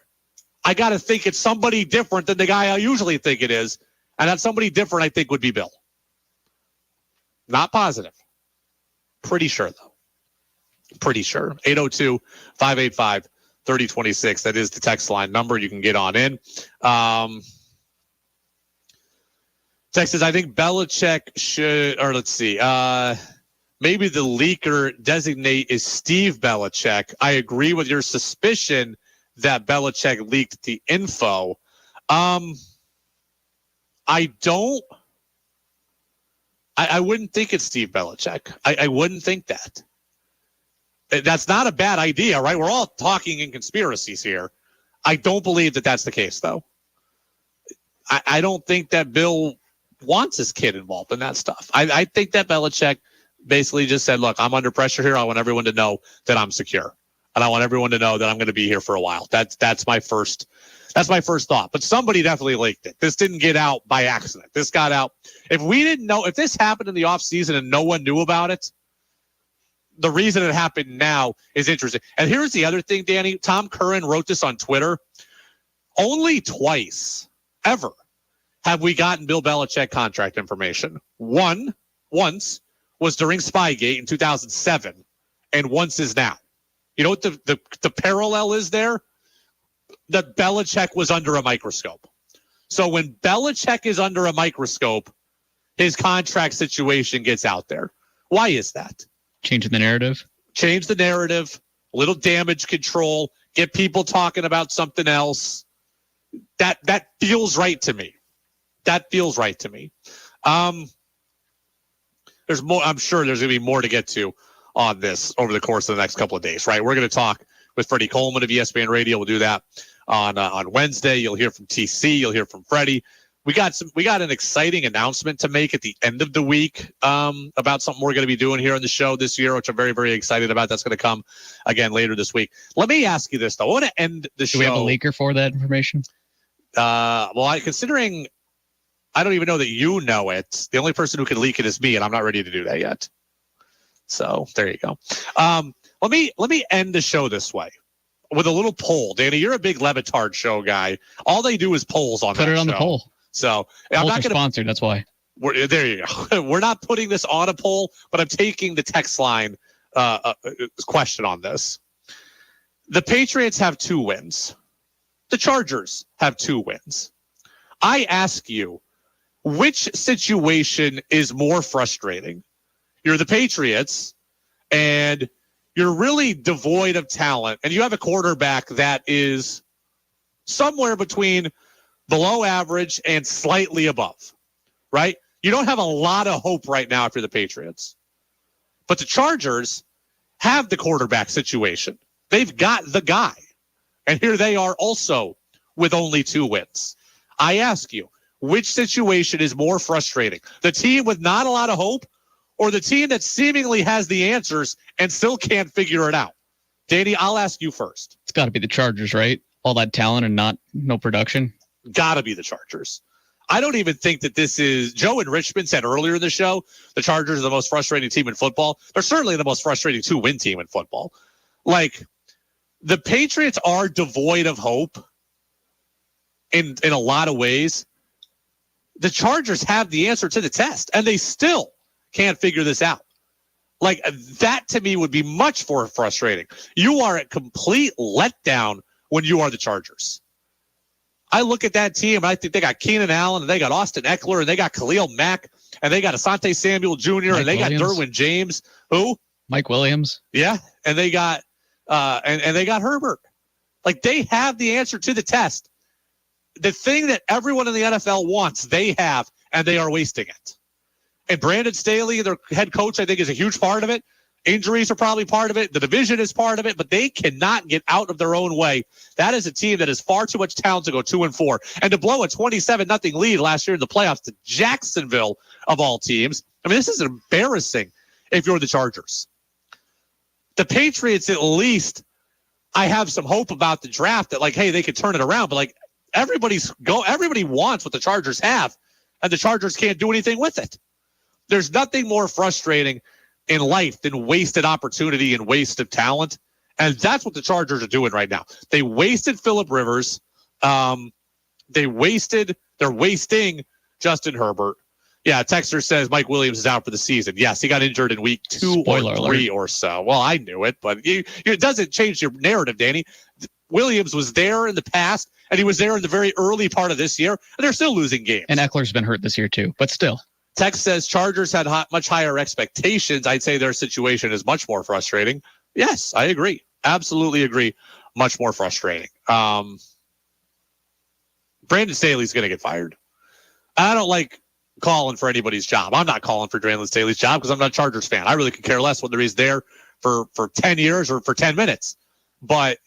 I got to think it's somebody different than the guy I usually think it is. And that somebody different, I think, would be Bill. Not positive. Pretty sure, though. Pretty sure. 802-585-3026. That is the text line number. You can get on in. Text says, I think Belichick should, or let's see, maybe the leaker designate is Steve Belichick. I agree with your suspicion that Belichick leaked the info. I wouldn't think it's Steve Belichick. I wouldn't think that. That's not a bad idea, right? We're all talking in conspiracies here. I don't believe that that's the case, though. I don't think that Bill wants his kid involved in that stuff. I think that Belichick basically just said, look, I'm under pressure here. I want everyone to know that I'm secure. And I want everyone to know that I'm going to be here for a while. That's my first thought. But somebody definitely leaked it. This didn't get out by accident. This got out. If we didn't know, if this happened in the offseason and no one knew about it, the reason it happened now is interesting. And here's the other thing, Danny. Tom Curran wrote this on Twitter. Only twice ever have we gotten Bill Belichick contract information. Once was during Spygate in 2007, and once is now. You know what the parallel is there? That Belichick was under a microscope. So when Belichick is under a microscope, his contract situation gets out there. Why is that? Changing the narrative. Change the narrative, a little damage control, get people talking about something else. That feels right to me. That feels right to me. There's more. I'm sure there's going to be more to get to on this over the course of the next couple of days, right? We're going to talk with Freddie Coleman of ESPN Radio. We'll do that on Wednesday. You'll hear from TC. You'll hear from Freddie. We got an exciting announcement to make at the end of the week about something we're going to be doing here on the show this year, which I'm very, very excited about. That's going to come again later this week. Let me ask you this, though. I want to end the show. Do we have a leaker for that information? Considering I don't even know that you know it, the only person who can leak it is me, and I'm not ready to do that yet. So there you go. Let me end the show this way with a little poll. Danny, you're a big Levitard show guy. All they do is polls on that show. Put it on the poll. So I'm not going to sponsor. That's why. There you go. We're not putting this on a poll, but I'm taking the text line question on this. The Patriots have 2 wins. The Chargers have 2 wins. I ask you, which situation is more frustrating? You're the Patriots, and you're really devoid of talent, and you have a quarterback that is somewhere between below average and slightly above, right? You don't have a lot of hope right now if you're the Patriots. But the Chargers have the quarterback situation. They've got the guy. And here they are also with only 2 wins. I ask you, which situation is more frustrating? The team with not a lot of hope or the team that seemingly has the answers and still can't figure it out? Danny, I'll ask you first. It's got to be the Chargers, right? All that talent and no production. Got to be the Chargers. I don't even think that this is – Joe and Richmond said earlier in the show the Chargers are the most frustrating team in football. They're certainly the most frustrating 2-win team in football. Like, the Patriots are devoid of hope in a lot of ways. The Chargers have the answer to the test, and they still can't figure this out. Like, that to me would be much more frustrating. You are a complete letdown when you are the Chargers. I look at that team, and I think they got Keenan Allen, and they got Austin Eckler, and they got Khalil Mack, and they got Asante Samuel Jr., and they got Derwin James. Who? Mike Williams. Yeah, and they got and they got Herbert. Like, they have the answer to the test. The thing that everyone in the NFL wants, they have, and they are wasting it. And Brandon Staley, their head coach, I think is a huge part of it. Injuries are probably part of it. The division is part of it, but they cannot get out of their own way. That is a team that has far too much talent to go 2-4. And to blow a 27-0 lead last year in the playoffs to Jacksonville, of all teams. I mean, this is embarrassing if you're the Chargers. The Patriots, at least, I have some hope about the draft that, like, hey, they could turn it around. But, like, everybody wants what the Chargers have, and the Chargers can't do anything with it. There's nothing more frustrating in life than wasted opportunity and waste of talent. And that's what the Chargers are doing right now. They wasted Phillip Rivers. They're wasting Justin Herbert. Yeah, Texter says Mike Williams is out for the season. Yes, he got injured in week 2 or 3 or so. Well, I knew it, but it doesn't change your narrative, Danny. Williams was there in the past, and he was there in the very early part of this year, and they're still losing games. And Eckler's been hurt this year too, but still. Tex says Chargers had much higher expectations. I'd say their situation is much more frustrating. Yes, I agree. Absolutely agree. Much more frustrating. Brandon Staley's going to get fired. I don't like calling for anybody's job. I'm not calling for Brandon Staley's job because I'm not a Chargers fan. I really could care less whether he's there for 10 years or for 10 minutes. But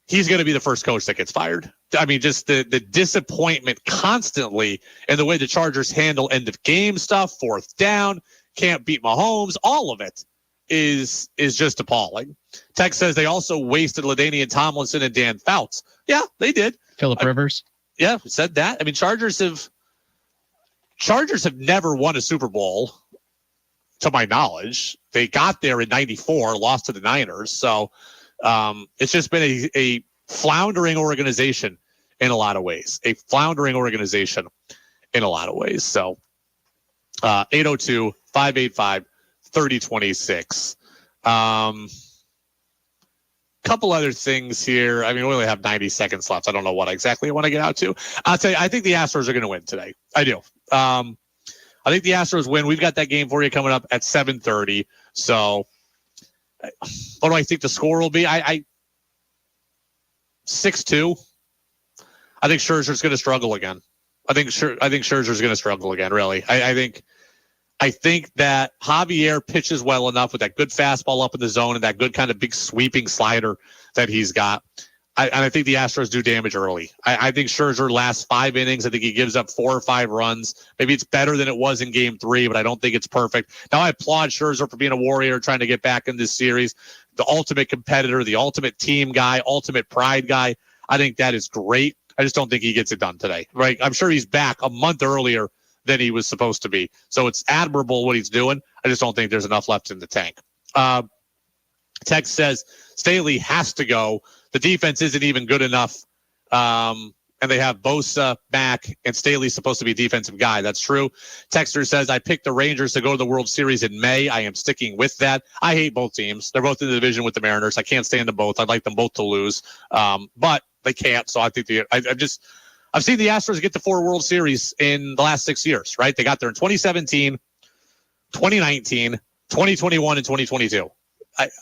he's going to be the first coach that gets fired. I mean, just the disappointment constantly and the way the Chargers handle end of game stuff, fourth down, can't beat Mahomes, all of it is just appalling. Tex says they also wasted LaDainian Tomlinson and Dan Fouts. Yeah, they did. Phillip Rivers. Yeah, said that. I mean, Chargers have never won a Super Bowl, to my knowledge. They got there in '94, lost to the Niners. So it's just been a floundering organization in a lot of ways. So 802-585-3026. Couple other things here. I mean, we only have 90 seconds left. I don't know what exactly I want to get out to. I'll tell you, I think the Astros are going to win today. I do. I think the Astros win. We've got that game for you coming up at 7:30. So what do I think the score will be? I 6-2. I think Scherzer's going to struggle again. I think Scherzer's going to struggle again, really. I think that Javier pitches well enough with that good fastball up in the zone and that good kind of big sweeping slider that he's got. And I think the Astros do damage early. I think Scherzer lasts 5 innings. I think he gives up 4 or 5 runs. Maybe it's better than it was in Game 3, but I don't think it's perfect. Now, I applaud Scherzer for being a warrior, trying to get back in this series. The ultimate competitor, the ultimate team guy, ultimate pride guy. I think that is great. I just don't think he gets it done today. Right? I'm sure he's back a month earlier than he was supposed to be. So it's admirable what he's doing. I just don't think there's enough left in the tank. Tex says Staley has to go. The defense isn't even good enough. And they have Bosa back, and Staley's supposed to be a defensive guy. That's true. Texter says, I picked the Rangers to go to the World Series in May. I am sticking with that. I hate both teams. They're both in the division with the Mariners. I can't stand them both. I'd like them both to lose. But they can't. So I think I've seen the Astros get to 4 World Series in the last 6 years, right? They got there in 2017, 2019, 2021, and 2022.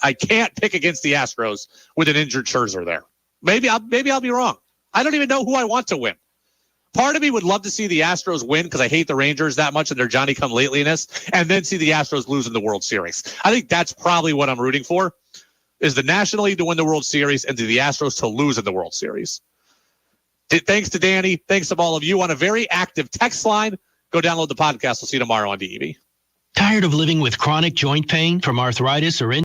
I can't pick against the Astros with an injured Scherzer there. Maybe I'll be wrong. I don't even know who I want to win. Part of me would love to see the Astros win because I hate the Rangers that much and their Johnny-come-latelyness, and then see the Astros lose in the World Series. I think that's probably what I'm rooting for, is the National League to win the World Series and the Astros to lose in the World Series. Thanks to Danny. Thanks to all of you on a very active text line. Go download the podcast. We'll see you tomorrow on DEV. Tired of living with chronic joint pain from arthritis or